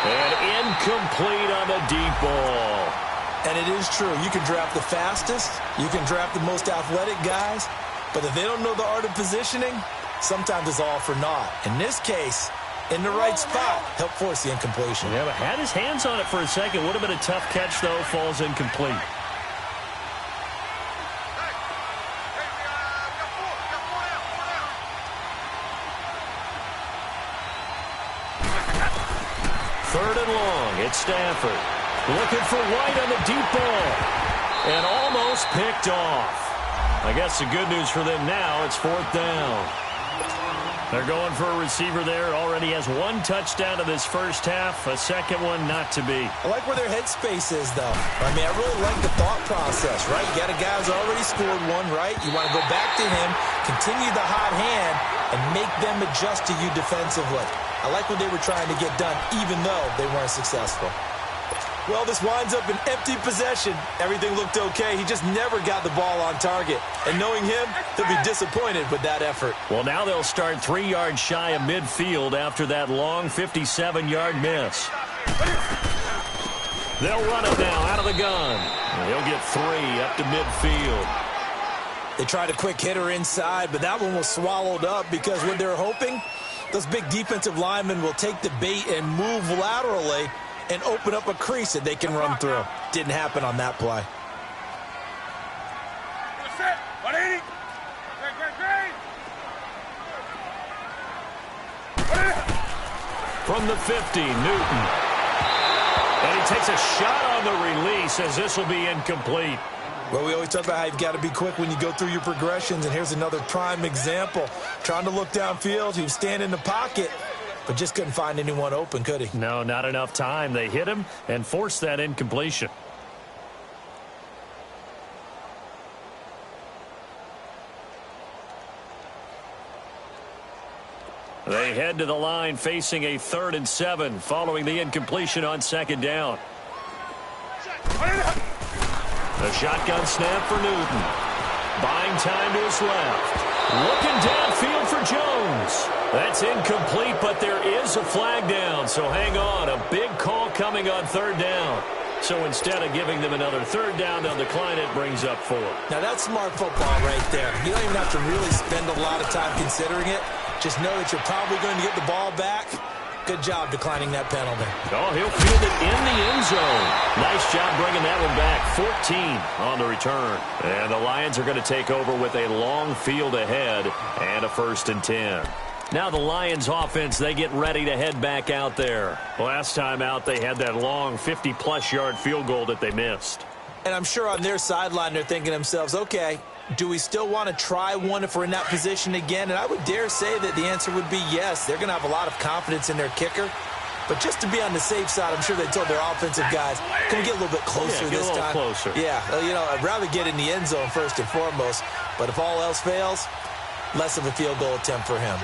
And incomplete on the deep ball. And it is true. You can draft the fastest. You can draft the most athletic guys. But if they don't know the art of positioning, sometimes it's all for naught. In this case, in the right spot, help force the incompletion. Yeah, but had his hands on it for a second. Would have been a tough catch, though. Falls incomplete. Third and long, it's Stafford. Looking for White on the deep ball. And almost picked off. I guess the good news for them now, it's 4th down. They're going for a receiver there. Already has 1 touchdown in this first half. A second one not to be. I like where their headspace is, though. I mean, I really like the thought process, right? You got a guy who's already scored 1, right? You want to go back to him, continue the hot hand, and make them adjust to you defensively. I like what they were trying to get done, even though they weren't successful. Well, this winds up an empty possession. Everything looked okay. He just never got the ball on target. And knowing him, he'll be disappointed with that effort. Well, now they'll start 3 yards shy of midfield after that long 57-yard miss. They'll run it now out of the gun. He'll get 3 up to midfield. They tried a quick hitter inside, but that one was swallowed up because what they're hoping, those big defensive linemen will take the bait and move laterally and open up a crease that they can run through. Didn't happen on that play. From the 50, Newton. And he takes a shot on the release as this will be incomplete. Well, we always talk about how you've got to be quick when you go through your progressions, and here's another prime example. Trying to look downfield, he was standing in the pocket, but just couldn't find anyone open, could he? No, not enough time. They hit him and forced that incompletion. They head to the line facing a 3rd and 7 following the incompletion on 2nd down. A shotgun snap for Newton. Buying time to his left. Looking downfield for Jones. That's incomplete, but there is a flag down, so hang on. A big call coming on 3rd down. So instead of giving them another 3rd down, they'll decline it, brings up 4. Now that's smart football right there. You don't even have to really spend a lot of time considering it. Just know that you're probably going to get the ball back. Good job declining that penalty. Oh, he'll field it in the end zone. Nice job bringing that one back. 14 on the return. And the Lions are going to take over with a long field ahead and a 1st and 10. Now the Lions offense, they get ready to head back out there. Last time out, they had that long 50-plus yard field goal that they missed. And I'm sure on their sideline, they're thinking to themselves, okay, do we still want to try one if we're in that position again? And I would dare say that the answer would be yes. They're going to have a lot of confidence in their kicker. But just to be on the safe side, I'm sure they told their offensive guys, can we get a little bit closer this time? Closer. Yeah, you know, I'd rather get in the end zone first and foremost. But if all else fails, less of a field goal attempt for him.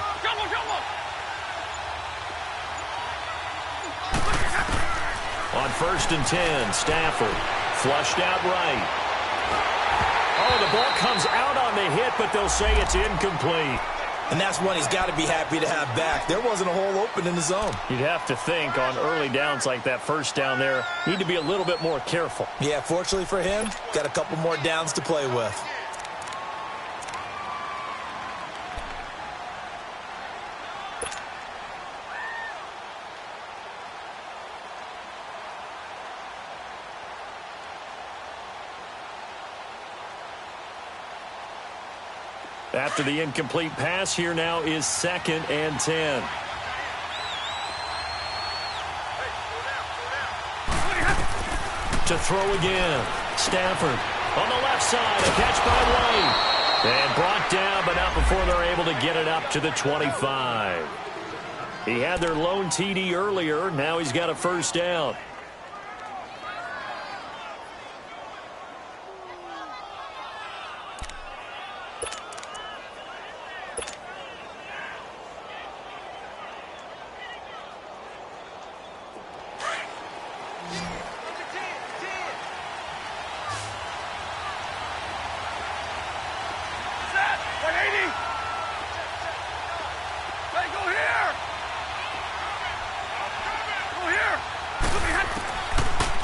On 1st and 10, Stafford flushed out right. Oh, the ball comes out on the hit, but they'll say it's incomplete. And that's one he's got to be happy to have back. There wasn't a hole open in the zone. You'd have to think on early downs like that 1st down there, need to be a little bit more careful. Yeah, fortunately for him, got a couple more downs to play with. After the incomplete pass, here now is 2nd and 10. To throw again. Stafford on the left side. A catch by White. And brought down, but not before they're able to get it up to the 25. He had their lone TD earlier. Now he's got a 1st down.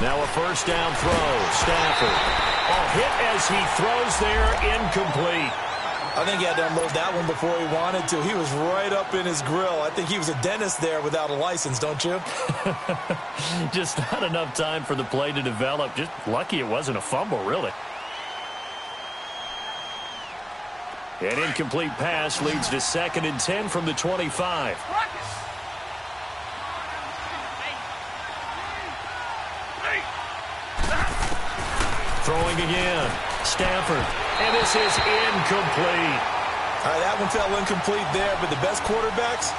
Now a 1st down throw. Stafford. Oh, hit as he throws there, incomplete. I think he had to unload that one before he wanted to. He was right up in his grill. I think he was a dentist there without a license, don't you? Just not enough time for the play to develop. Just lucky it wasn't a fumble, really. An incomplete pass leads to 2nd and 10 from the 25. Throwing again. Stafford. And this is incomplete. All right, that one fell incomplete there, but the best quarterbacks,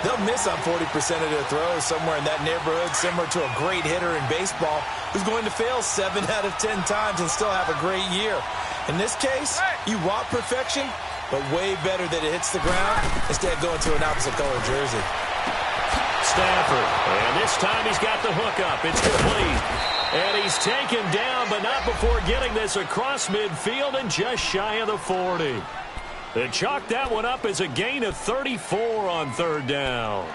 they'll miss on 40% of their throws, somewhere in that neighborhood, similar to a great hitter in baseball who's going to fail 7 out of 10 times and still have a great year. In this case, you want perfection, but way better that it hits the ground instead of going to an opposite color jersey. Stafford, and this time he's got the hook up. It's complete. And he's taken down, but not before getting this across midfield and just shy of the 40. They chalked that one up as a gain of 34 on 3rd down.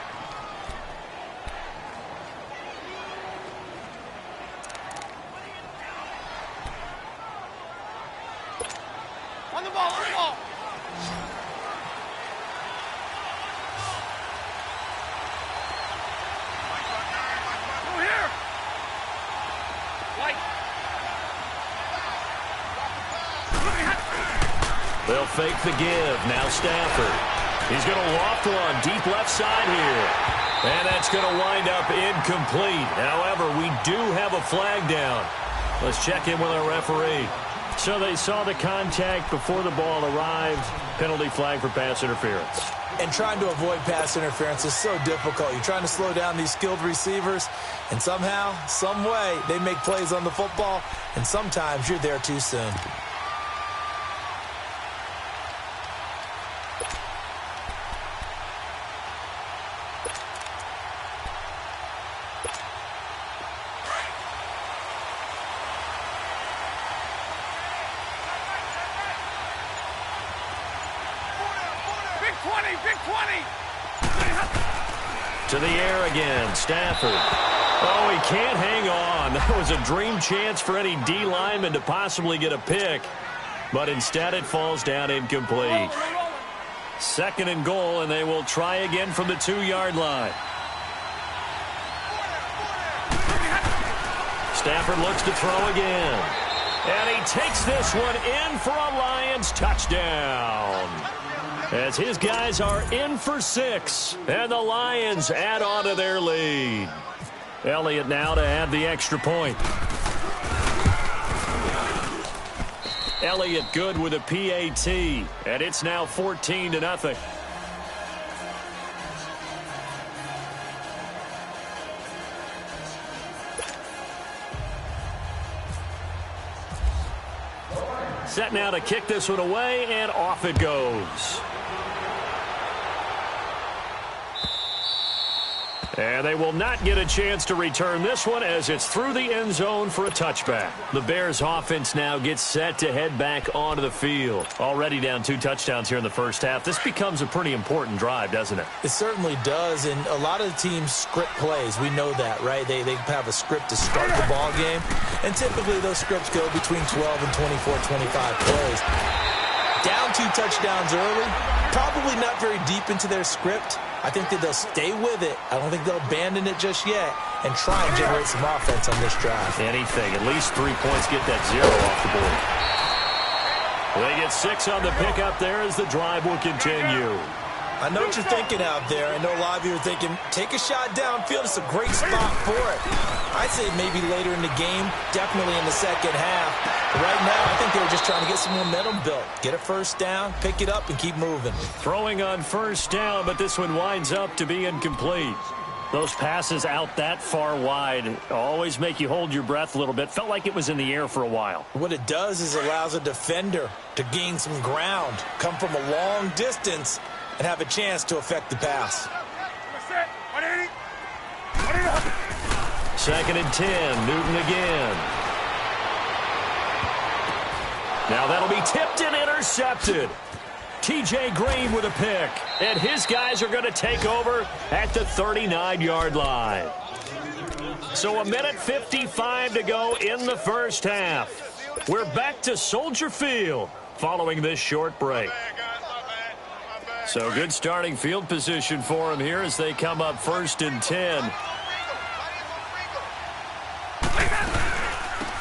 On the ball, on the ball. Go here. They'll fake the give. Now Stafford. He's going to loft one deep left side here. And that's going to wind up incomplete. However, we do have a flag down. Let's check in with our referee. So they saw the contact before the ball arrived. Penalty flag for pass interference. And trying to avoid pass interference is so difficult. You're trying to slow down these skilled receivers, and somehow, some way, they make plays on the football, and sometimes you're there too soon. To the air again, Stafford. Oh, he can't hang on. That was a dream chance for any D lineman to possibly get a pick. But instead it falls down incomplete. 2nd and goal, and they will try again from the 2-yard line. Stafford looks to throw again. And he takes this one in for a Lions touchdown. As his guys are in for 6, and the Lions add on to their lead. Elliott now to add the extra point. Elliott good with a PAT, and it's now 14-0. Set now to kick this one away, and off it goes. And they will not get a chance to return this one as it's through the end zone for a touchback. The Bears offense now gets set to head back onto the field. Already down 2 touchdowns here in the first half. This becomes a pretty important drive, doesn't it? It certainly does, and a lot of the teams script plays. We know that, right? They have a script to start the ball game, and typically those scripts go between 12 and 24, 25 plays. Down 2 touchdowns early, probably not very deep into their script. I think that they'll stay with it. I don't think they'll abandon it just yet and try and generate some offense on this drive. Anything. At least 3 points, get that 0 off the board. They get 6 on the pickup there as the drive will continue. I know what you're thinking out there. I know a lot of you are thinking, take a shot downfield. It's a great spot for it. I'd say maybe later in the game, definitely in the second half. But right now, I think they were just trying to get some momentum built. Get a first down, pick it up, and keep moving. Throwing on first down, but this one winds up to be incomplete. Those passes out that far wide always make you hold your breath a little bit. Felt like it was in the air for a while. What it does is allows a defender to gain some ground, come from a long distance, and have a chance to affect the pass. 2nd and 10, Newton again. Now that'll be tipped and intercepted. T.J. Green with a pick, and his guys are going to take over at the 39-yard line. So 1:55 to go in the first half. We're back to Soldier Field following this short break. So good starting field position for them here as they come up 1st and 10.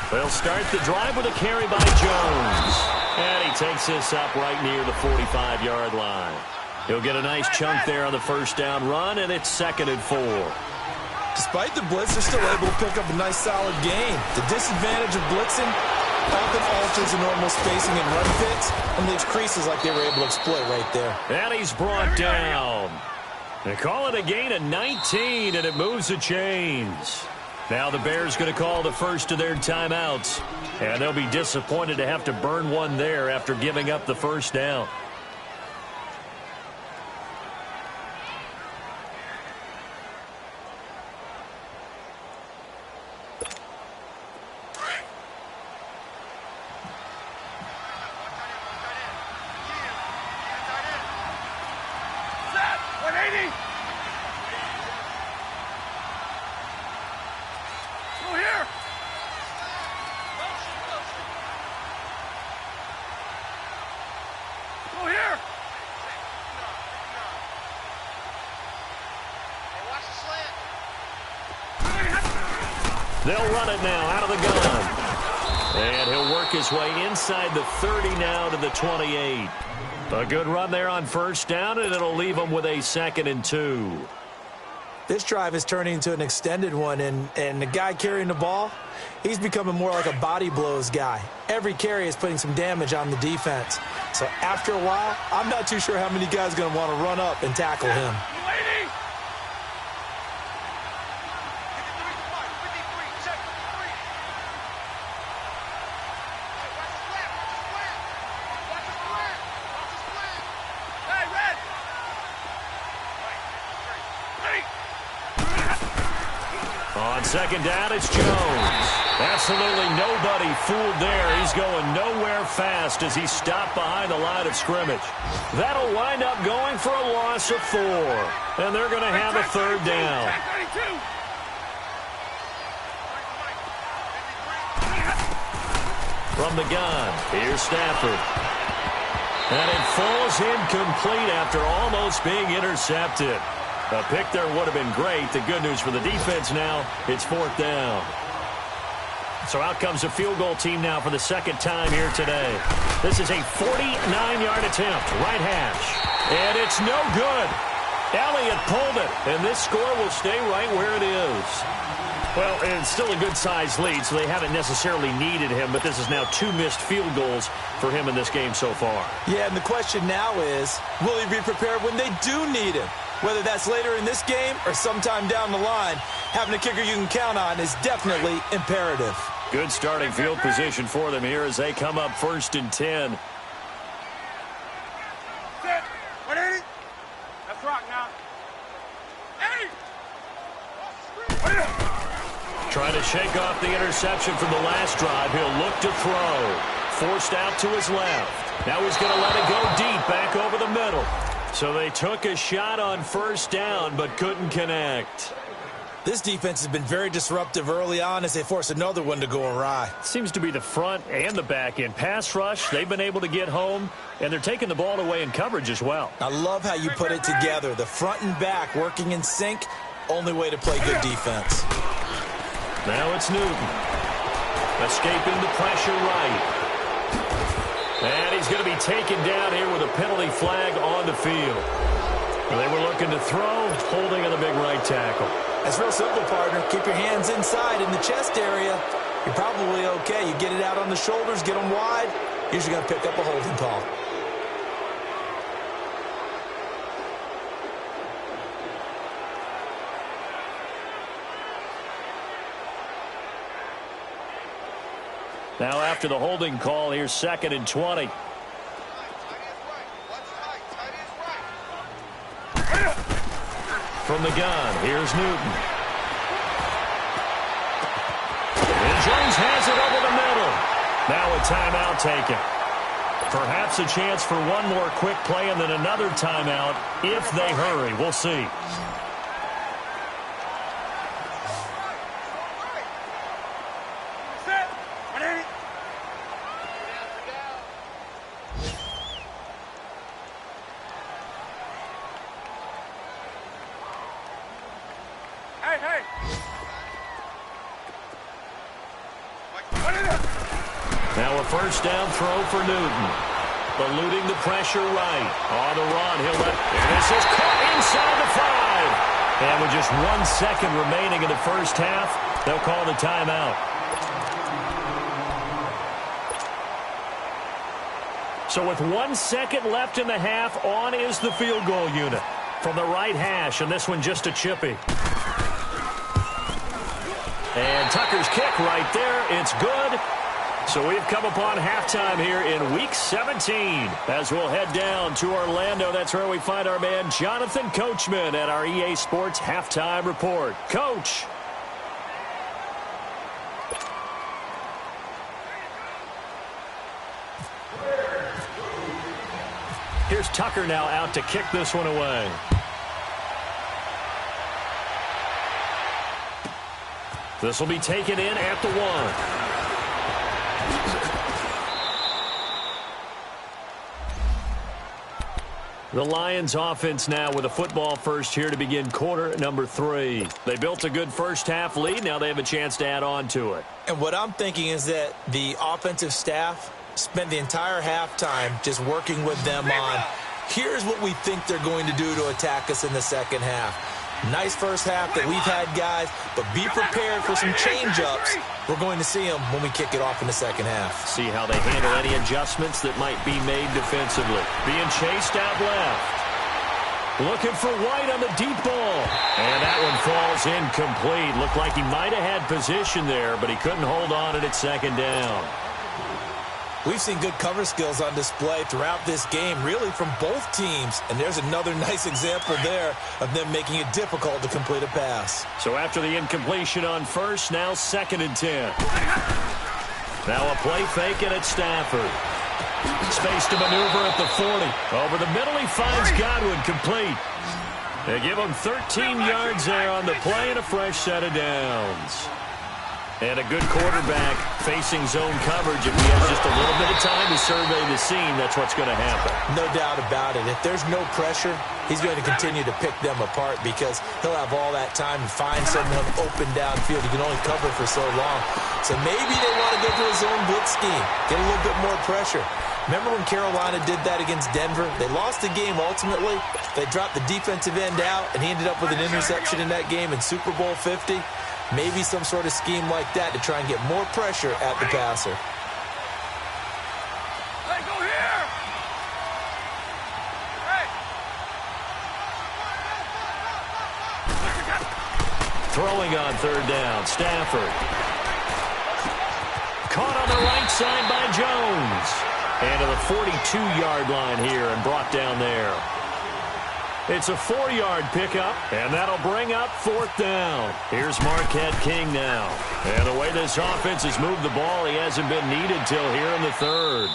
They'll start the drive with a carry by Jones. And he takes this up right near the 45-yard line. He'll get a nice chunk there on the first down run, and it's 2nd and 4. Despite the blitz, they're still able to pick up a nice solid gain. The disadvantage of blitzing often alters the normal spacing and run fits and leaves creases like they were able to exploit right there. And he's brought down. They call it a gain of 19, and it moves the chains. Now the Bears going to call the first of their timeouts, and they'll be disappointed to have to burn one there after giving up the first down. They'll run it now out of the gun. And he'll work his way inside the 30 now to the 28. A good run there on first down, and it'll leave him with a 2nd and 2. This drive is turning into an extended one, and the guy carrying the ball, he's becoming more like a body blows guy. Every carry is putting some damage on the defense. So after a while, I'm not too sure how many guys are going to want to run up and tackle him. On second down, it's Jones. Absolutely nobody fooled there. He's going nowhere fast as he's stopped behind the line of scrimmage. That'll wind up going for a loss of 4. And they're going to have a third down. From the gun, here's Stafford. And it falls incomplete after almost being intercepted. A pick there would have been great. The good news for the defense now, it's 4th down. So out comes a field goal team now for the second time here today. This is a 49-yard attempt, right hash. And it's no good. Elliott pulled it, and this score will stay right where it is. Well, it's still a good-sized lead, so they haven't necessarily needed him, but this is now 2 missed field goals for him in this game so far. Yeah, and the question now is, will he be prepared when they do need him? Whether that's later in this game or sometime down the line, having a kicker you can count on is definitely imperative. Good starting field position for them here as they come up 1st and 10. Let's rock now. Trying to shake off the interception from the last drive. He'll look to throw. Forced out to his left. Now he's going to let it go deep back over the middle. So they took a shot on 1st down but couldn't connect. This defense has been very disruptive early on as they force another one to go awry. Seems to be the front and the back end. Pass rush, they've been able to get home, and they're taking the ball away in coverage as well. I love how you put it together. The front and back working in sync, only way to play good defense. Now it's Newton. Escaping the pressure right. And he's going to be taken down here with a penalty flag on the field. They were looking to throw, holding on the big right tackle. That's real simple, partner. Keep your hands inside in the chest area. You're probably okay. You get it out on the shoulders, get them wide. Usually going to pick up a holding call. Now after the holding call, here's 2nd and 20. From the gun, here's Newton. And Jones has it over the middle. Now a timeout taken. Perhaps a chance for one more quick play and then another timeout if they hurry. We'll see. Now a 1st down throw for Newton. Eluding the pressure right. On the run, he'll let... This is caught inside the 5. And with just 1 second remaining in the first half, they'll call the timeout. So with 1 second left in the half, on is the field goal unit. From the right hash, and this one just a chippy. And Tucker's kick right there. It's good. So we've come upon halftime here in Week 17. As we'll head down to Orlando, that's where we find our man Jonathan Coachman at our EA Sports Halftime Report. Coach. Here's Tucker now out to kick this one away. This will be taken in at the 1. The Lions offense now with a football first here to begin quarter number 3. They built a good first half lead. Now they have a chance to add on to it. And what I'm thinking is that the offensive staff spent the entire halftime just working with them on, here's what we think they're going to do to attack us in the second half. Nice first half that we've had, guys, but be prepared for some change-ups. We're going to see them when we kick it off in the second half. See how they handle any adjustments that might be made defensively. Being chased out left. Looking for White on the deep ball. And that one falls incomplete. Looked like he might have had position there, but he couldn't hold on at it second down. We've seen good cover skills on display throughout this game, really from both teams. And there's another nice example there of them making it difficult to complete a pass. So after the incompletion on first, now 2nd and 10. Now a play fake and it's Stafford. Space to maneuver at the 40. Over the middle, he finds Godwin complete. They give him 13 yards there on the play and a fresh set of downs. And a good quarterback facing zone coverage. If he has just a little bit of time to survey the scene, that's what's going to happen. No doubt about it. If there's no pressure, he's going to continue to pick them apart because he'll have all that time to find someone open downfield. He can only cover for so long. So maybe they want to go to a zone blitz scheme, get a little bit more pressure. Remember when Carolina did that against Denver? They lost the game ultimately. They dropped the defensive end out, and he ended up with an interception in that game in Super Bowl 50. Maybe some sort of scheme like that to try and get more pressure at the passer. Hey, go here! Hey! Throwing on 3rd down, Stafford. Caught on the right side by Jones. And to the 42-yard line here and brought down there. It's a 4-yard pickup, and that'll bring up 4th down. Here's Marquette King now. And the way this offense has moved the ball, he hasn't been needed till here in the 3rd.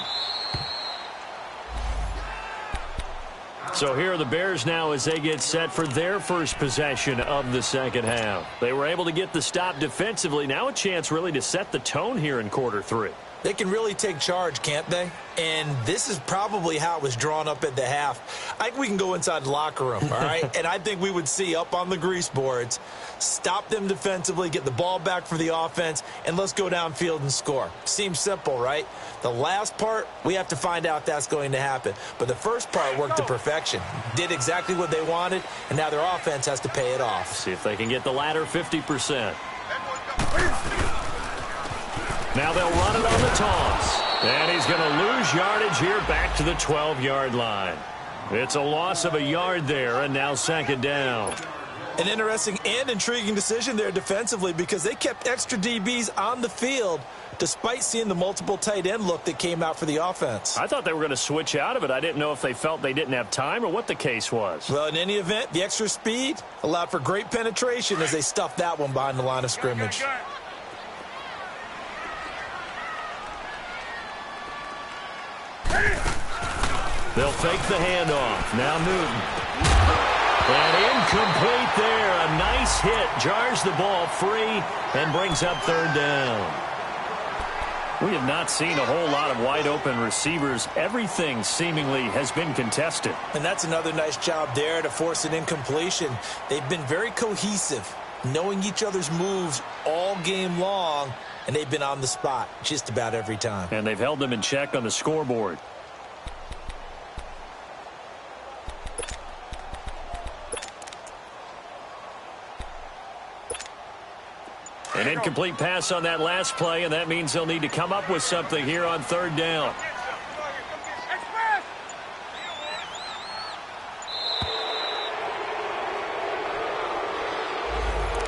So here are the Bears now as they get set for their first possession of the second half. They were able to get the stop defensively. Now a chance really to set the tone here in quarter 3. They can really take charge, can't they? And this is probably how it was drawn up at the half. I think we can go inside the locker room, all right? And I think we would see up on the grease boards, stop them defensively, get the ball back for the offense, and let's go downfield and score. Seems simple, right? The last part, we have to find out if that's going to happen. But the first part worked to perfection. Did exactly what they wanted, and now their offense has to pay it off. See if they can get the latter 50%. Now they'll run it on the toss. And he's going to lose yardage here back to the 12-yard line. It's a loss of a yard there, and now 2nd down. An interesting and intriguing decision there defensively because they kept extra DBs on the field despite seeing the multiple tight end look that came out for the offense. I thought they were going to switch out of it. I didn't know if they felt they didn't have time or what the case was. Well, in any event, the extra speed allowed for great penetration as they stuffed that one behind the line of scrimmage. They'll fake the handoff. Now Newton. And incomplete there. A nice hit. Jars the ball free and brings up 3rd down. We have not seen a whole lot of wide open receivers. Everything seemingly has been contested. And that's another nice job there to force an incompletion. They've been very cohesive, knowing each other's moves all game long, and they've been on the spot just about every time. And they've held them in check on the scoreboard. An incomplete pass on that last play, and that means they'll need to come up with something here on 3rd down.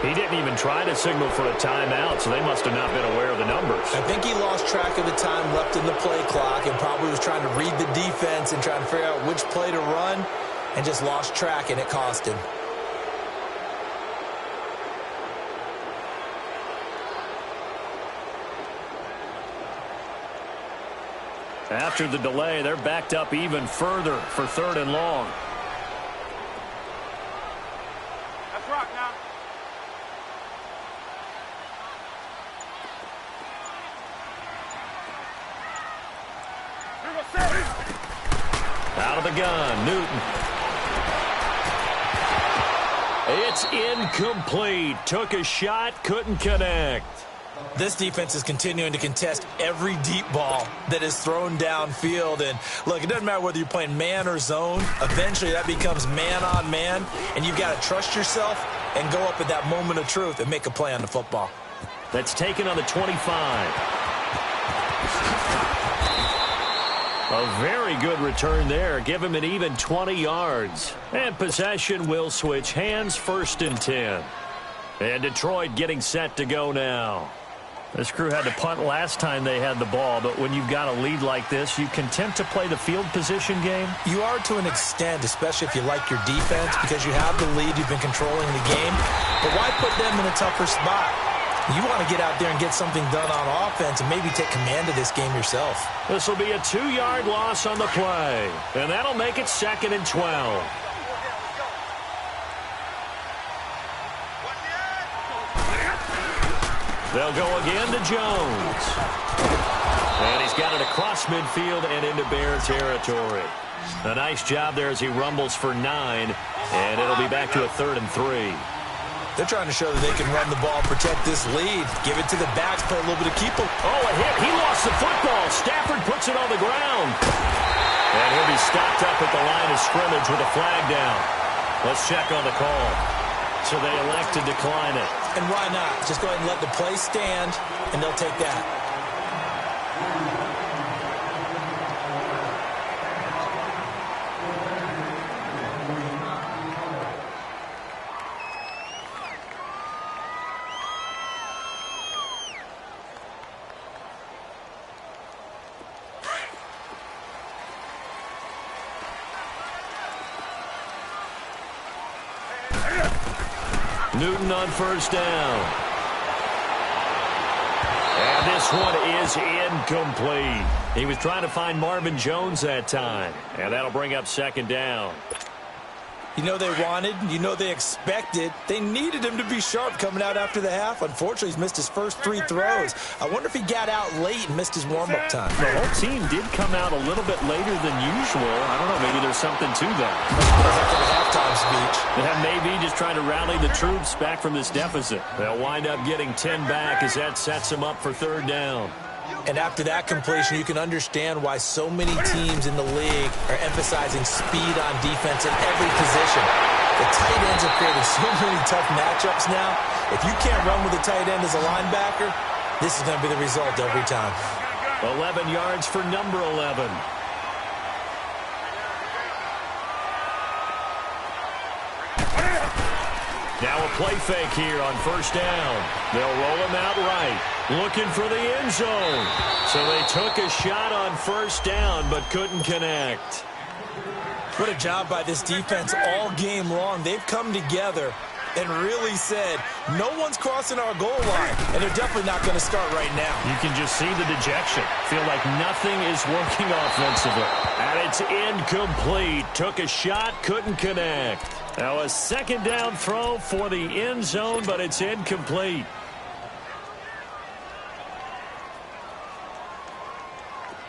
He didn't even try to signal for a timeout, so they must have not been aware of the numbers. I think he lost track of the time left in the play clock and probably was trying to read the defense and trying to figure out which play to run and just lost track, and it cost him. After the delay, they're backed up even further for 3rd and long. Let's rock now. Out of the gun, Newton. It's incomplete. Took a shot, couldn't connect. This defense is continuing to contest every deep ball that is thrown downfield. And, look, it doesn't matter whether you're playing man or zone. Eventually, that becomes man-on-man, and you've got to trust yourself and go up at that moment of truth and make a play on the football. That's taken on the 25. A very good return there. Give him an even 20 yards. And possession will switch hands, 1st and 10. And Detroit getting set to go now. This crew had to punt last time they had the ball, but when you've got a lead like this, you content to play the field position game? You are to an extent, especially if you like your defense, because you have the lead, you've been controlling the game. But why put them in a tougher spot? You want to get out there and get something done on offense and maybe take command of this game yourself. This will be a 2-yard loss on the play, and that'll make it 2nd and 12. They'll go again to Jones. And he's got it across midfield and into Bear territory. A nice job there as he rumbles for 9. And it'll be back to a 3rd and 3. They're trying to show that they can run the ball, protect this lead. Give it to the backs, play a little bit of keep them. Oh, a hit. He lost the football. Stafford puts it on the ground. And he'll be stopped up at the line of scrimmage with a flag down. Let's check on the call. So they elect to decline it. And why not? Just go ahead and let the play stand, and they'll take that. Newton on 1st down. And this one is incomplete. He was trying to find Marvin Jones that time. And that'll bring up 2nd down. You know they wanted, you know they expected. They needed him to be sharp coming out after the half. Unfortunately, he's missed his first 3 throws. I wonder if he got out late and missed his warm-up time. The whole team did come out a little bit later than usual. I don't know, maybe there's something to that. After the halftime speech. Yeah, maybe just trying to rally the troops back from this deficit. They'll wind up getting 10 back as that sets them up for 3rd down. And after that completion, you can understand why so many teams in the league are emphasizing speed on defense in every position. The tight ends have created so many tough matchups now. If you can't run with a tight end as a linebacker, this is going to be the result every time. 11 yards for number 11. Now a play fake here on 1st down. They'll roll him out right. Looking for the end zone. So they took a shot on 1st down, but couldn't connect. What a job by this defense all game long. They've come together and really said, no one's crossing our goal line, and they're definitely not going to start right now. You can just see the dejection. Feel like nothing is working offensively. And it's incomplete. Took a shot, couldn't connect. Now a 2nd down throw for the end zone, but it's incomplete.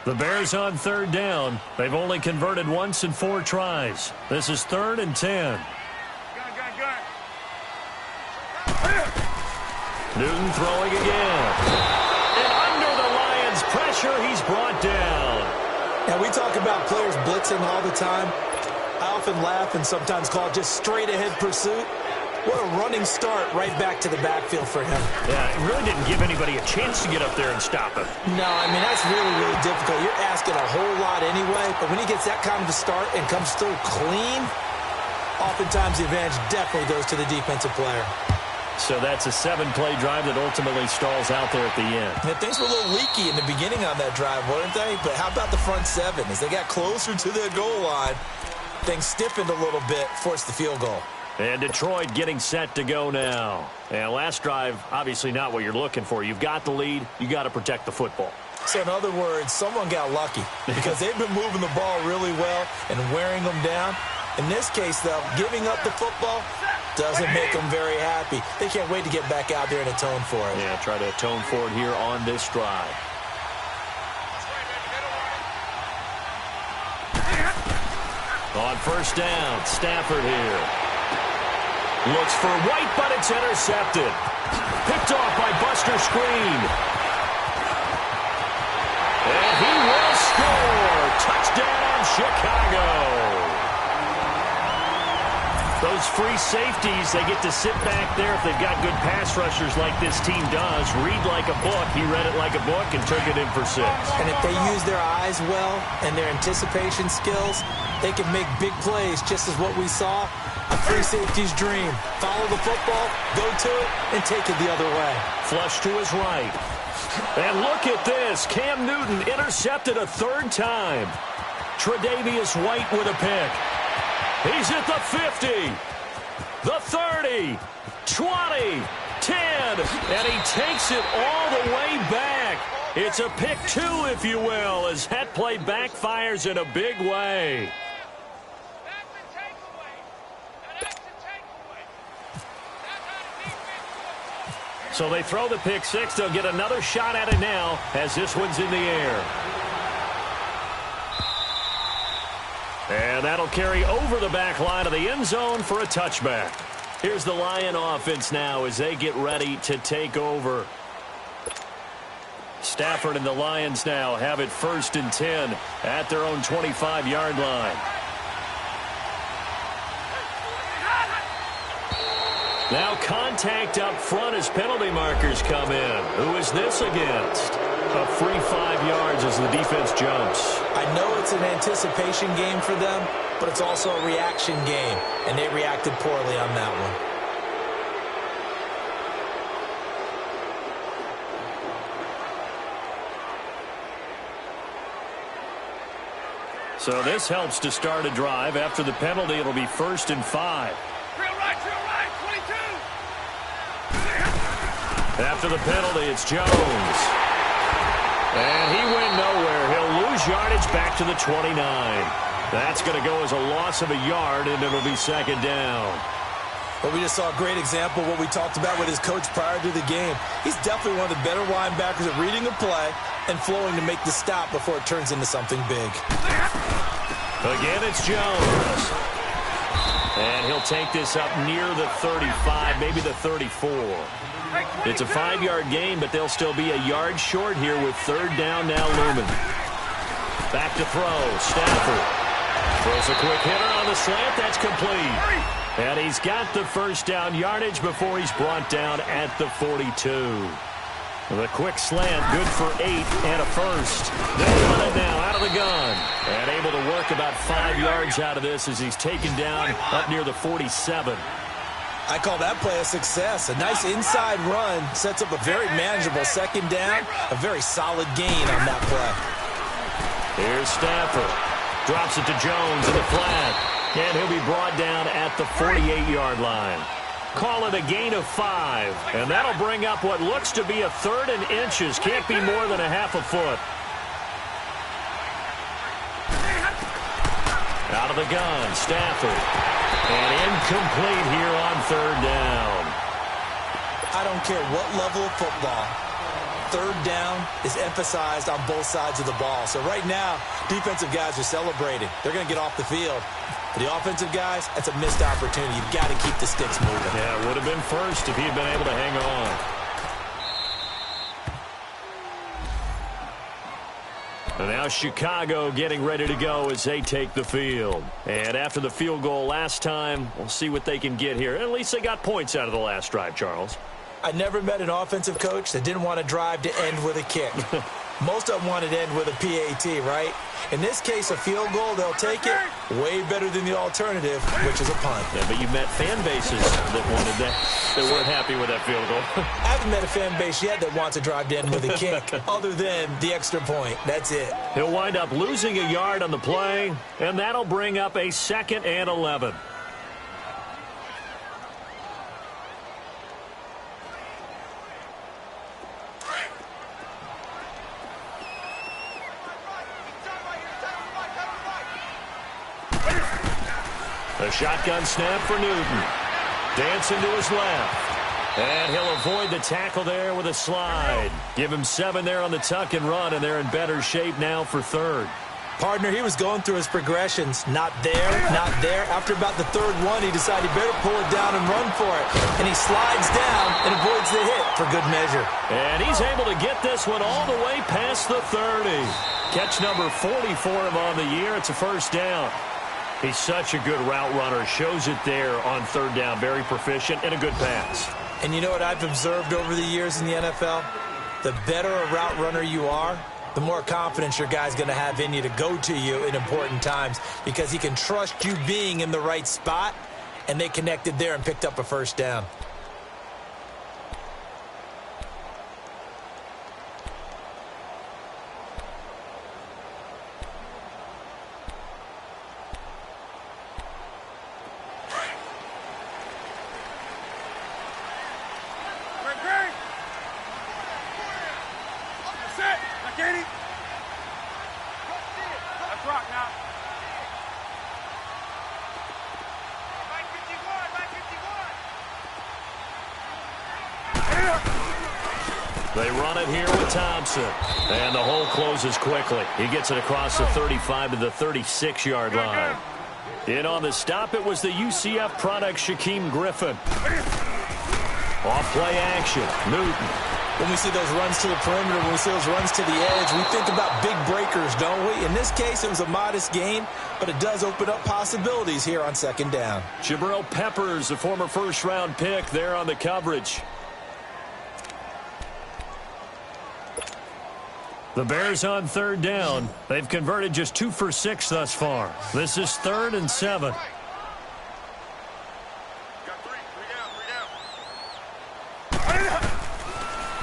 The Bears on 3rd down. They've only converted once in 4 tries. This is 3rd and 10. Newton throwing again. And under the Lions' pressure, he's brought down. Now, we talk about players blitzing all the time. I often laugh and sometimes call it just straight-ahead pursuit. What a running start right back to the backfield for him. Yeah, it really didn't give anybody a chance to get up there and stop him. No, I mean, that's really, really difficult. You're asking a whole lot anyway, but when he gets that kind of a start and comes through clean, oftentimes the advantage definitely goes to the defensive player. So that's a 7-play drive that ultimately stalls out there at the end. Yeah, things were a little leaky in the beginning on that drive, weren't they? But how about the front 7? As they got closer to their goal line, things stiffened a little bit, forced the field goal. And Detroit getting set to go now. And last drive, obviously not what you're looking for. You've got the lead. You got to protect the football. So in other words, someone got lucky because they've been moving the ball really well and wearing them down. In this case, though, giving up the football doesn't make them very happy. They can't wait to get back out there and atone for it. Yeah, try to atone for it here on this drive. On 1st down, Stafford here. Looks for White, but it's intercepted. Picked off by Buster screen. And he will score. Touchdown, Chicago. Those free safeties, they get to sit back there if they've got good pass rushers like this team does. Read like a book. He read it like a book and took it in for 6. And if they use their eyes well and their anticipation skills, they can make big plays, just as what we saw. A free safety's dream. Follow the football, go to it, and take it the other way. Flush to his right. And look at this. Cam Newton intercepted a 3rd time. Tre'Davious White with a pick. He's at the 50, the 30, 20, 10, and he takes it all the way back. It's a pick 2, if you will, as that play backfires in a big way. So they throw the pick 6. They'll get another shot at it now as this one's in the air. And that'll carry over the back line of the end zone for a touchback. Here's the Lion offense now as they get ready to take over. Stafford and the Lions now have it 1st and 10 at their own 25-yard line. Now contact up front as penalty markers come in. Who is this against? A free 5 yards as the defense jumps. I know it's an anticipation game for them, but it's also a reaction game, and they reacted poorly on that one. So this helps to start a drive. After the penalty, it'll be 1st and 5. Drill right, 22. After the penalty, it's Jones. And he went nowhere. He'll lose yardage back to the 29. That's going to go as a loss of a yard, and it'll be 2nd down. Well, we just saw a great example of what we talked about with his coach prior to the game. He's definitely one of the better linebackers at reading a play and flowing to make the stop before it turns into something big. Again, it's Jones. And he'll take this up near the 35, maybe the 34. It's a 5-yard gain, but they'll still be a yard short here with 3rd down now looming. Back to throw. Stafford throws a quick hitter on the slant. That's complete. And he's got the 1st down yardage before he's brought down at the 42. The quick slant, good for 8 and a 1st. They'll run it now out of the gun. And able to work about 5 yards out of this as he's taken down up near the 47. I call that play a success. A nice inside run sets up a very manageable 2nd down. A very solid gain on that play. Here's Stafford. Drops it to Jones in the flat. And he'll be brought down at the 48-yard line. Call it a gain of 5. And that'll bring up what looks to be a 3rd and inches. Can't be more than a half a foot. Out of the gun, Stafford. And incomplete here on 3rd down. I don't care what level of football. 3rd down is emphasized on both sides of the ball. So right now, defensive guys are celebrating. They're going to get off the field. For the offensive guys, that's a missed opportunity. You've got to keep the sticks moving. Yeah, it would have been 1st if he had been able to hang on. And now Chicago getting ready to go as they take the field. And after the field goal last time, we'll see what they can get here. At least they got points out of the last drive, Charles. I never met an offensive coach that didn't want to drive to end with a kick. Most of them wanted to end with a PAT, right? In this case, a field goal, they'll take it. Way better than the alternative, which is a punt. Yeah, but you met fan bases that wanted that, that weren't happy with that field goal. I haven't met a fan base yet that wants to drive to end with a kick, other than the extra point. That's it. He'll wind up losing a yard on the play, and that'll bring up a 2nd and 11. A shotgun snap for Newton. Dancing to his left. And he'll avoid the tackle there with a slide. Give him 7 there on the tuck and run, and they're in better shape now for 3rd. Partner, he was going through his progressions. Not there, not there. After about the third one, he decided he better pull it down and run for it. And he slides down and avoids the hit for good measure. And he's able to get this one all the way past the 30. Catch number 40 for him on the year. It's a first down. He's such a good route runner. Shows it there on third down. Very proficient and a good pass. And you know what I've observed over the years in the NFL? The better a route runner you are, the more confidence your guy's going to have in you to go to you in important times because he can trust you being in the right spot, and they connected there and picked up a first down. They run it here with Thompson. And the hole closes quickly. He gets it across the 35 to the 36-yard line. In on the stop, it was the UCF product, Shaquem Griffin. Off play action, Newton. When we see those runs to the perimeter, when we see those runs to the edge, we think about big breakers, don't we? In this case, it was a modest gain, but it does open up possibilities here on second down. Jabril Peppers, a former first-round pick, there on the coverage. The Bears on third down. They've converted just 2 for 6 thus far. This is 3rd and 7.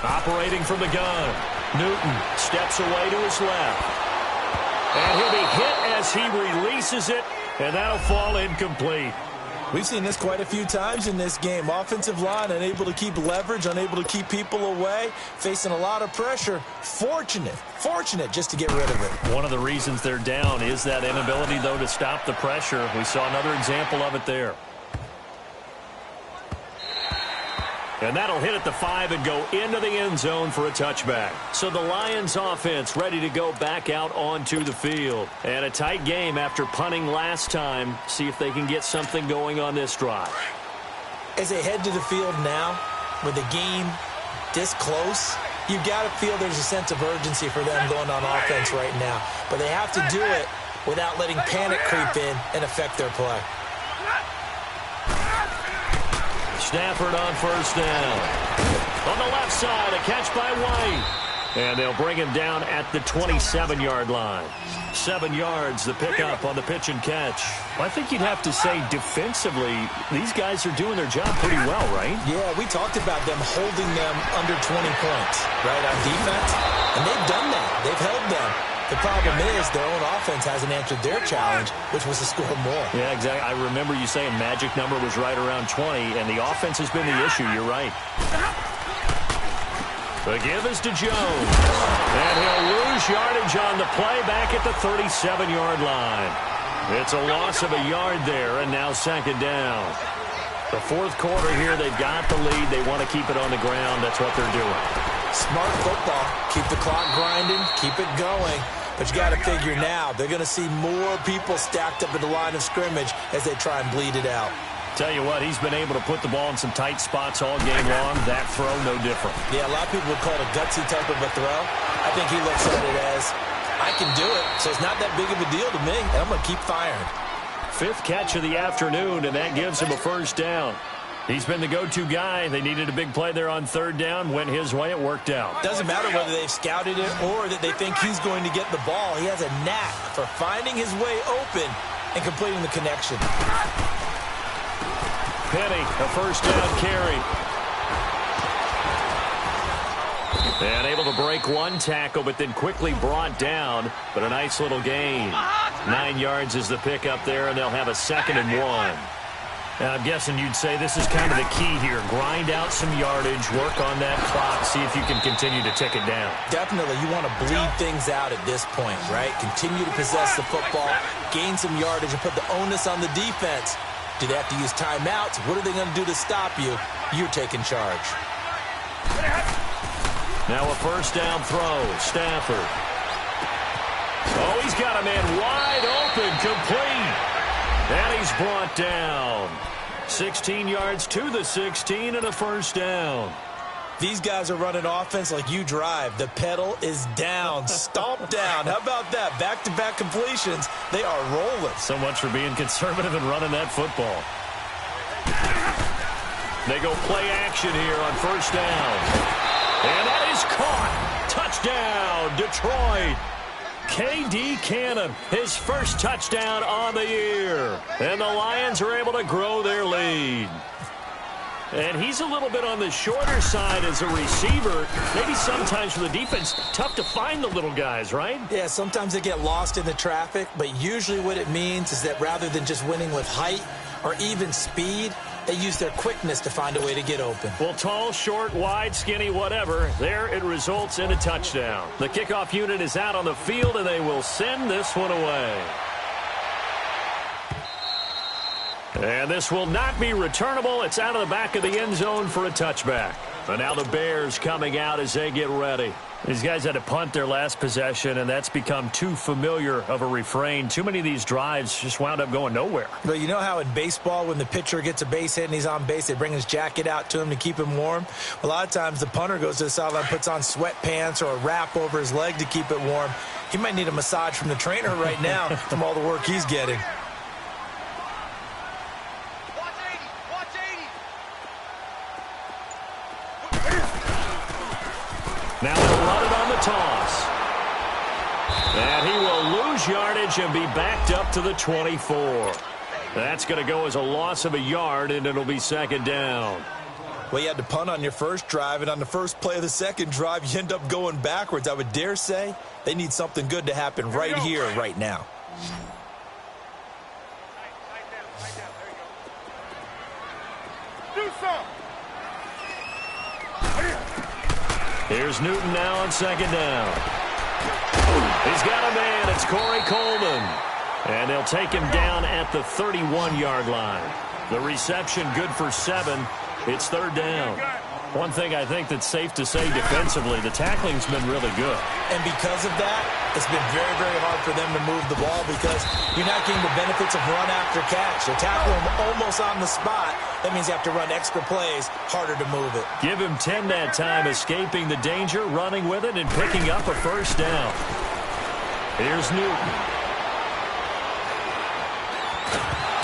Operating from the gun. Newton steps away to his left. And he'll be hit as he releases it, and that'll fall incomplete. We've seen this quite a few times in this game. Offensive line unable to keep leverage, unable to keep people away, facing a lot of pressure. Fortunate just to get rid of it. One of the reasons they're down is that inability, though, to stop the pressure. We saw another example of it there. And that'll hit at the 5 and go into the end zone for a touchback. So the Lions offense ready to go back out onto the field. And a tight game after punting last time. See if they can get something going on this drive. As they head to the field now, with the game this close, you got to feel there's a sense of urgency for them going on offense right now. But they have to do it without letting panic creep in and affect their play. Stafford on first down. On the left side, a catch by White. And they'll bring him down at the 27-yard line. 7 yards, the pickup on the pitch and catch. I think you'd have to say defensively, these guys are doing their job pretty well, right? Yeah, we talked about them holding them under 20 points, right, on defense. And they've done that. They've held them. The problem is their own offense hasn't answered their challenge, which was to score more. Yeah, exactly. I remember you saying magic number was right around 20, and the offense has been the issue. You're right. The give is to Jones. And he'll lose yardage on the play back at the 37-yard line. It's a loss of a yard there, and now second down. The fourth quarter here, they've got the lead. They want to keep it on the ground. That's what they're doing. Smart football. Keep the clock grinding. Keep it going. But you got to figure now, they're going to see more people stacked up at the line of scrimmage as they try and bleed it out. Tell you what, he's been able to put the ball in some tight spots all game long. That throw, no different. Yeah, a lot of people would call it a gutsy type of a throw. I think he looks at it as, I can do it, so it's not that big of a deal to me, and I'm going to keep firing. 5th catch of the afternoon, and that gives him a first down. He's been the go-to guy. They needed a big play there on third down. Went his way. It worked out. Doesn't matter whether they've scouted it or that they think he's going to get the ball. He has a knack for finding his way open and completing the connection. Penny, a first down carry. And able to break one tackle, but then quickly brought down. But a nice little gain. 9 yards is the pickup there, and they'll have a 2nd and 1. Now, I'm guessing you'd say this is kind of the key here. Grind out some yardage, work on that clock, see if you can continue to tick it down. Definitely. You want to bleed things out at this point, right? Continue to possess the football, gain some yardage, and put the onus on the defense. Do they have to use timeouts? What are they going to do to stop you? You're taking charge. Now a first down throw. Stafford. Oh, he's got a man wide open, complete. And he's brought down. 16 yards to the 16 and a first down. These guys are running offense like you drive. The pedal is down, stomp down. How about that? Back-to-back completions. They are rolling. So much for being conservative and running that football. They go play action here on first down. And that is caught. Touchdown, Detroit. K.D. Cannon, his first touchdown on the year. And the Lions are able to grow their lead. And he's a little bit on the shorter side as a receiver. Maybe sometimes for the defense, tough to find the little guys, right? Yeah, sometimes they get lost in the traffic, but usually what it means is that rather than just winning with height or even speed, they use their quickness to find a way to get open. Well, tall, short, wide, skinny, whatever, there it results in a touchdown. The kickoff unit is out on the field, and they will send this one away. And this will not be returnable. It's out of the back of the end zone for a touchback. And now the Bears coming out as they get ready. These guys had to punt their last possession, and that's become too familiar of a refrain. Too many of these drives just wound up going nowhere. But you know how in baseball, when the pitcher gets a base hit and he's on base, they bring his jacket out to him to keep him warm? A lot of times the punter goes to the sideline, puts on sweatpants or a wrap over his leg to keep it warm. He might need a massage from the trainer right now from all the work he's getting. Now they'll run it on the toss. And he will lose yardage and be backed up to the 24. That's going to go as a loss of a yard, and it'll be second down. Well, you had to punt on your first drive, and on the first play of the second drive, you end up going backwards. I would dare say they need something good to happen right here, right now. Do something. Here's Newton now on second down. He's got a man. It's Corey Coleman. And they'll take him down at the 31-yard line. The reception good for 7. It's third down. One thing I think that's safe to say defensively, the tackling's been really good. And because of that, it's been very, very hard for them to move the ball because you're not getting the benefits of run after catch. They tackle him almost on the spot. That means you have to run extra plays, harder to move it. Give him 10 that time, escaping the danger, running with it, and picking up a first down. Here's Newton.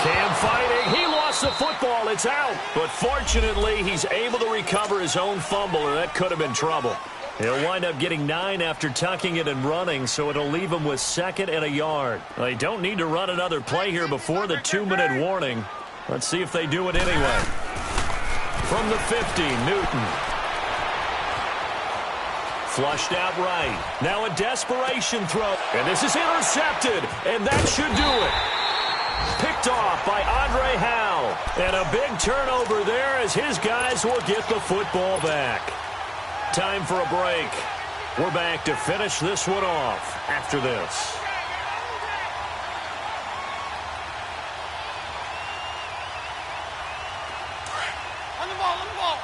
Cam fighting. He lost the football. It's out. But fortunately, he's able to recover his own fumble, or that could have been trouble. He'll wind up getting 9 after tucking it and running, so it'll leave him with 2nd and a yard. They don't need to run another play here before the 2-minute warning. Let's see if they do it anyway. From the 50, Newton. Flushed out right. Now a desperation throw. And this is intercepted, and that should do it. Picked off by Andre Howe. And a big turnover there as his guys will get the football back. Time for a break. We're back to finish this one off after this. On the ball, on the ball.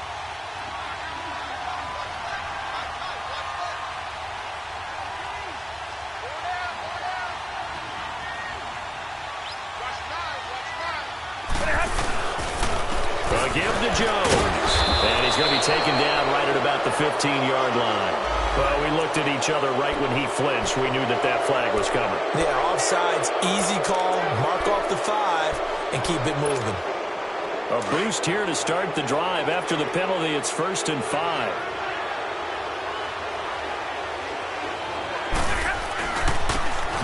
Give to Jones. And he's going to be taken down right at about the 15-yard line. Well, we looked at each other right when he flinched. We knew that that flag was coming. Yeah, offsides, easy call, mark off the 5, and keep it moving. A boost here to start the drive. After the penalty, it's 1st and 5.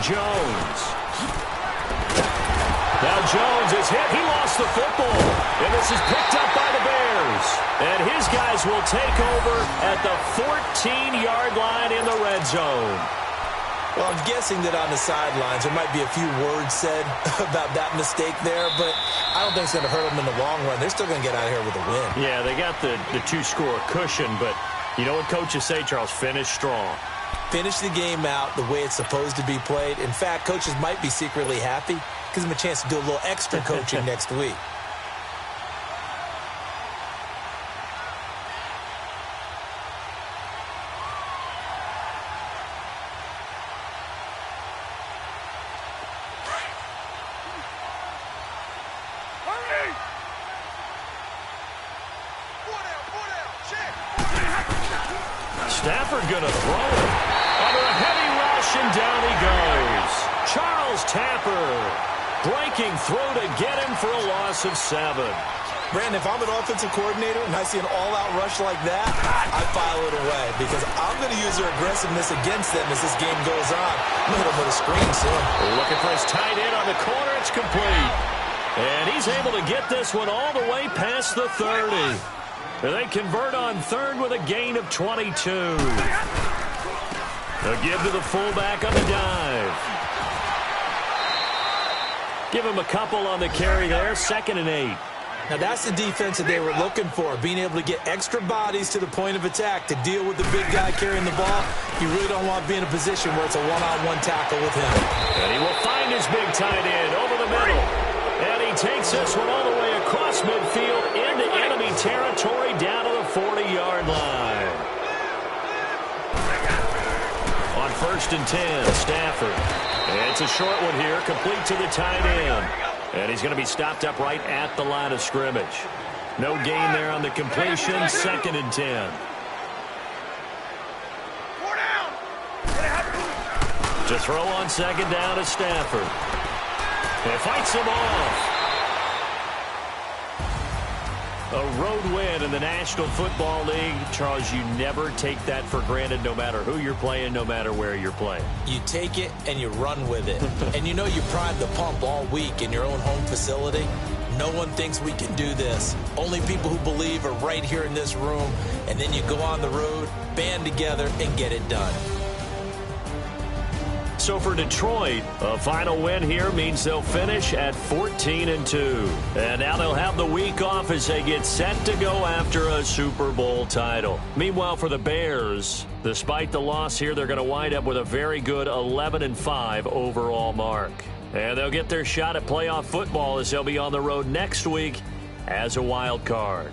Jones. Now Jones is hit. He lost the football. And this is picked up by the Bears. And his guys will take over at the 14-yard line in the red zone. Well, I'm guessing that on the sidelines there might be a few words said about that mistake there, but I don't think it's going to hurt them in the long run. They're still going to get out of here with a win. Yeah, they got the 2-score cushion, but you know what coaches say, Charles? Finish strong. Finish the game out the way it's supposed to be played. In fact, coaches might be secretly happy. Gives them a chance to do a little extra coaching next week. Stafford going to throw it. Under a heavy rush, and down he goes. Charles Tapper breaking through to get him for a loss of 7. Brandon, if I'm an offensive coordinator and I see an all-out rush like that, I file it away because I'm going to use their aggressiveness against them as this game goes on. I'm going to hit them with a screen soon. Looking for his tight end on the corner. It's complete. And he's able to get this one all the way past the 30. And they convert on third with a gain of 22. A give to the fullback on the dive. Give him a couple on the carry there. 2nd and 8. Now, that's the defense that they were looking for, being able to get extra bodies to the point of attack to deal with the big guy carrying the ball. You really don't want to be in a position where it's a one-on-one tackle with him. And he will find his big tight end over the middle. And he takes this one all the way across midfield into enemy territory down to the 40-yard line. On 1st and 10, Stafford. It's a short one here, complete to the tight end. And he's going to be stopped up right at the line of scrimmage. No gain there on the completion. 2nd and 10. To throw on 2nd down to Stafford. And fights him off. A road win in the National Football League. Charles, you never take that for granted no matter who you're playing, no matter where you're playing. You take it and you run with it. And you know you prime the pump all week in your own home facility. No one thinks we can do this. Only people who believe are right here in this room. And then you go on the road, band together, and get it done. So for Detroit, a final win here means they'll finish at 14-2. And now they'll have the week off as they get set to go after a Super Bowl title. Meanwhile, for the Bears, despite the loss here, they're going to wind up with a very good 11-5 overall mark. And they'll get their shot at playoff football as they'll be on the road next week as a wild card.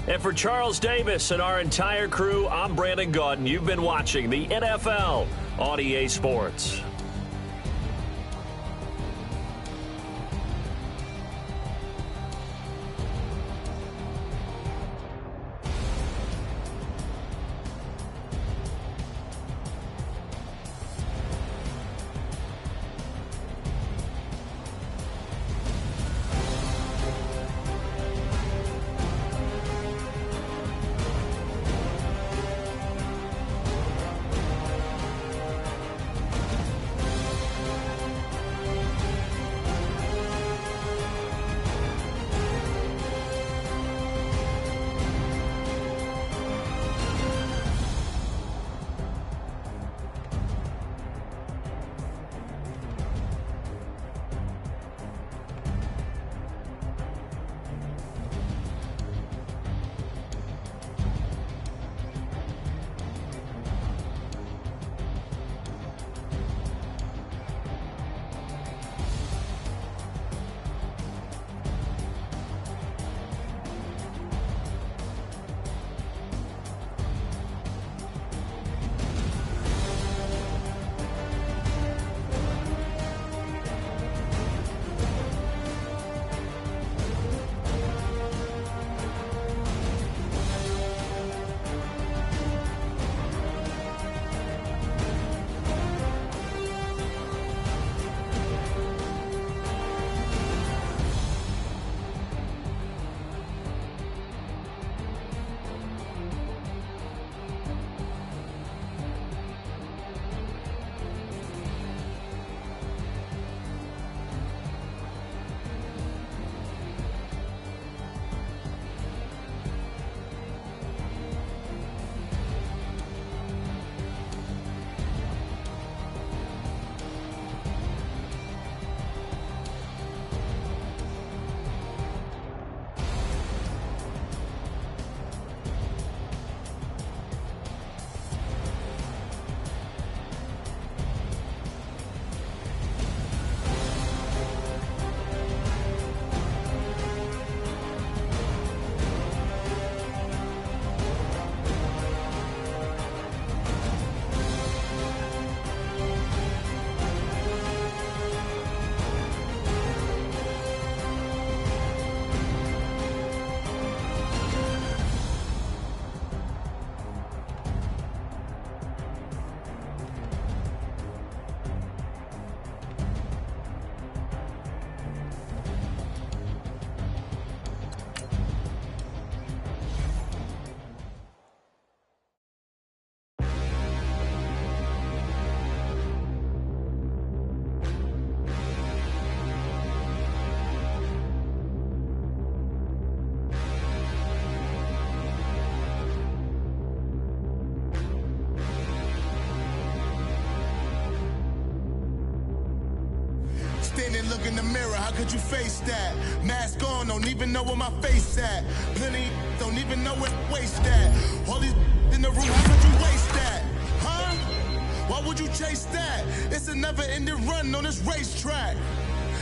And for Charles Davis and our entire crew, I'm Brandon Gaudin. You've been watching the NFL on EA Sports. in the mirror, how could you face that? Mask on, don't even know where my face at. Plenty don't even know where waist at. All these in the room, how could you waste that? Huh? Why would you chase that? It's a never-ending run on this racetrack.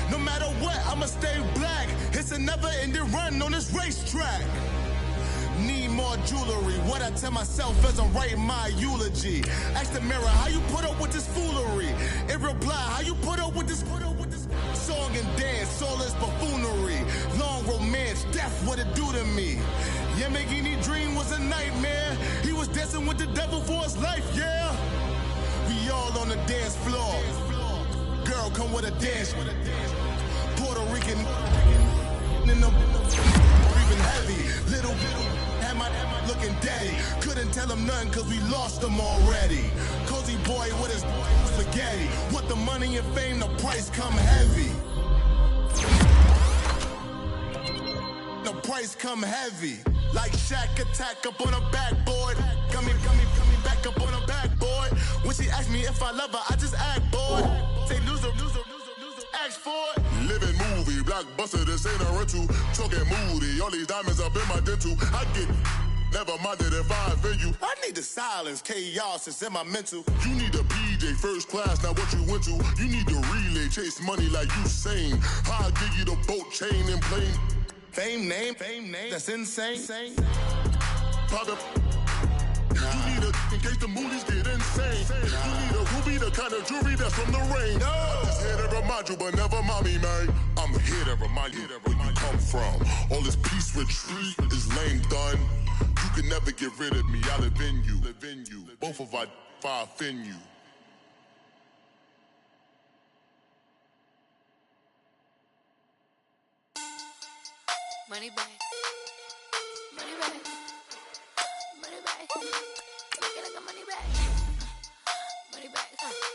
No matter what, I'ma stay black. It's a never-ending run on this racetrack. Need more jewelry. What I tell myself as I'm writing my eulogy. Ask the mirror, how you put up with this foolery? It reply, how you put up with this song and dance, all this buffoonery. Long romance, death, what it do to me? Yamagini dream was a nightmare. He was dancing with the devil for his life, yeah. We all on the dance floor. Girl, come with a dance. Puerto Rican in the breathing heavy. Little had my looking daddy. Couldn't tell him nothing cause we lost him already. Cozy boy with his spaghetti. With the money and fame, the price come heavy. The price come heavy. Like Shaq attack up on a backboard. Coming back up on a backboard. When she asked me if I love her, I just act bored. Say loser, ask for it. Living movie, blockbuster, this ain't a rental. Talking moody, all these diamonds up in my dental. I get never minded if I offend you. I need the silence, chaos is in my mental. You need a PJ, first class, not what you went to. You need the relay, chase money like you sane. I'll give you the boat, chain, and plane. Fame name, that's insane. Pop up. You need a in case the movies get insane. You need a ruby, the kind of jewelry that's from the rain. I'm just here to remind you, but never mind me, man. I'm here to remind you where you come from. All this peace retreat is lame done. You can never get rid of me. I live in you. Both of our offend you. Money back. Money back. Money back. Make it like a money back. Money back.